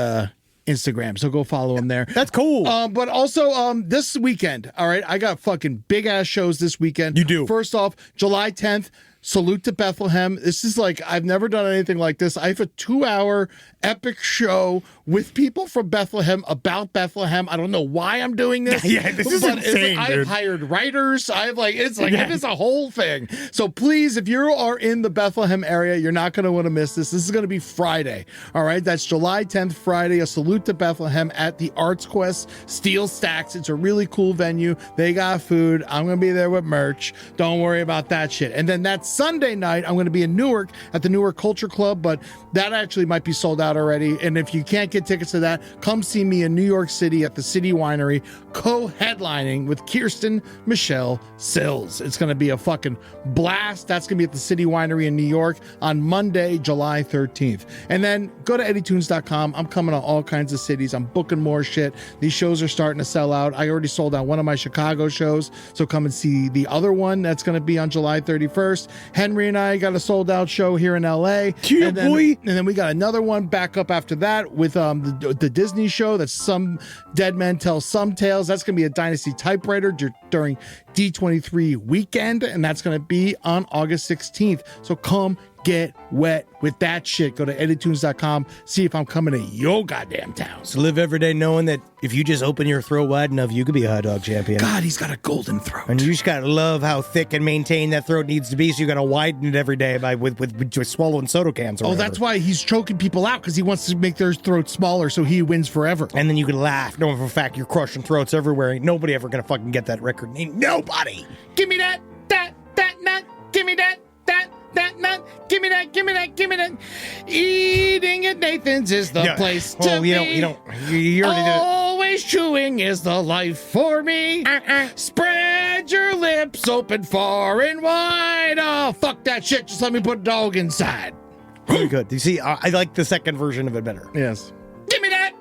Instagram, so go follow him there. That's cool. But also this weekend, all right, I got fucking big ass shows this weekend. You do. First off, July 10th, Salute to Bethlehem. This is I've never done anything like this. I have a 2-hour epic show with people from Bethlehem about Bethlehem. I don't know why I'm doing this. Yeah, this is but insane, I've dude. hired writers. It is a whole thing. So please, if you are in the Bethlehem area, you're not going to want to miss this. This is going to be Friday. All right, that's July 10th, Friday. A Salute to Bethlehem at the Arts Quest Steel Stacks. It's a really cool venue. They got food. I'm going to be there with merch. Don't worry about that shit. And then that Sunday night, I'm going to be in Newark at the Newark Culture Club, but that actually might be sold out already. And if you can't get tickets to that, come see me in New York City at the City Winery, co-headlining with Kirsten Michelle Sills. It's going to be a fucking blast. That's going to be at the City Winery in New York on Monday, July 13th. And then go to eddytunes.com. I'm coming to all kinds of cities. I'm booking more shit. These shows are starting to sell out. I already sold out one of my Chicago shows, so come and see the other one. That's going to be on July 31st. Henry and I got a sold out show here in LA. Yeah, boy. And then we got another one back up after that with the Disney show. That's Some Dead Men Tell Some Tales. That's going to be a Dynasty typewriter during D23 weekend, and that's going to be on August 16th. So come get wet with that shit. Go to eddytunes.com. See if I'm coming to your goddamn town. So live every day knowing that if you just open your throat wide enough, you could be a hot dog champion. God, he's got a golden throat. And you just gotta love how thick and maintained that throat needs to be, so you gotta widen it every day by with just swallowing soda cans. Or Oh, whatever. that's why he's choking people out, because he wants to make their throat smaller so he wins forever. And then you can laugh, knowing for a fact you're crushing throats everywhere. Ain't nobody ever gonna fucking get that record. Ain't nobody. Give me that nut. Give me that nut. Give me that. Eating at Nathan's is the place to be. You already did it. Always chewing is the life for me. Spread your lips open far and wide. Oh, fuck that shit. Just let me put a dog inside. Very good. You see, I like the second version of it better. Yes. Give me that.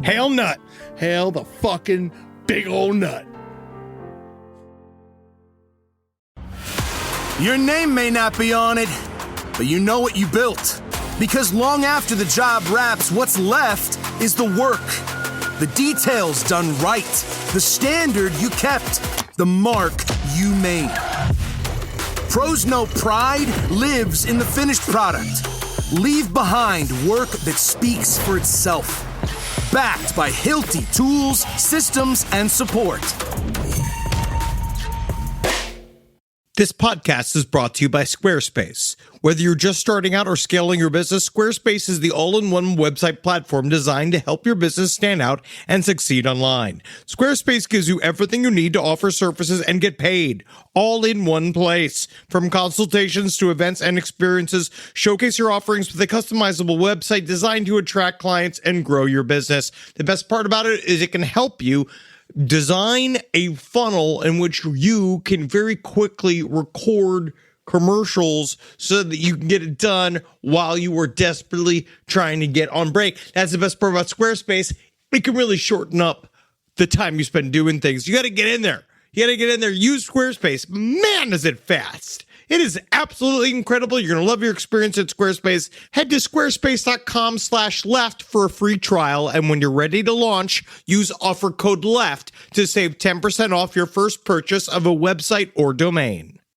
Hail nut. Hail the fucking big old nut. Your name may not be on it, but you know what you built. Because long after the job wraps, what's left is the work. The details done right. The standard you kept. The mark you made. Pros know pride lives in the finished product. Leave behind work that speaks for itself. Backed by Hilti tools, systems, and support. This podcast is brought to you by Squarespace. Whether you're just starting out or scaling your business, Squarespace is the all-in-one website platform designed to help your business stand out and succeed online. Squarespace gives you everything you need to offer services and get paid, all in one place. From consultations to events and experiences, showcase your offerings with a customizable website designed to attract clients and grow your business. The best part about it is it can help you design a funnel in which you can very quickly record commercials so that you can get it done while you were desperately trying to get on break. That's the best part about Squarespace. It can really shorten up the time you spend doing things. You got to get in there. Use Squarespace. Man, is it fast. It is absolutely incredible. You're going to love your experience at Squarespace. Head to squarespace.com/left for a free trial. And when you're ready to launch, use offer code LEFT to save 10% off your first purchase of a website or domain.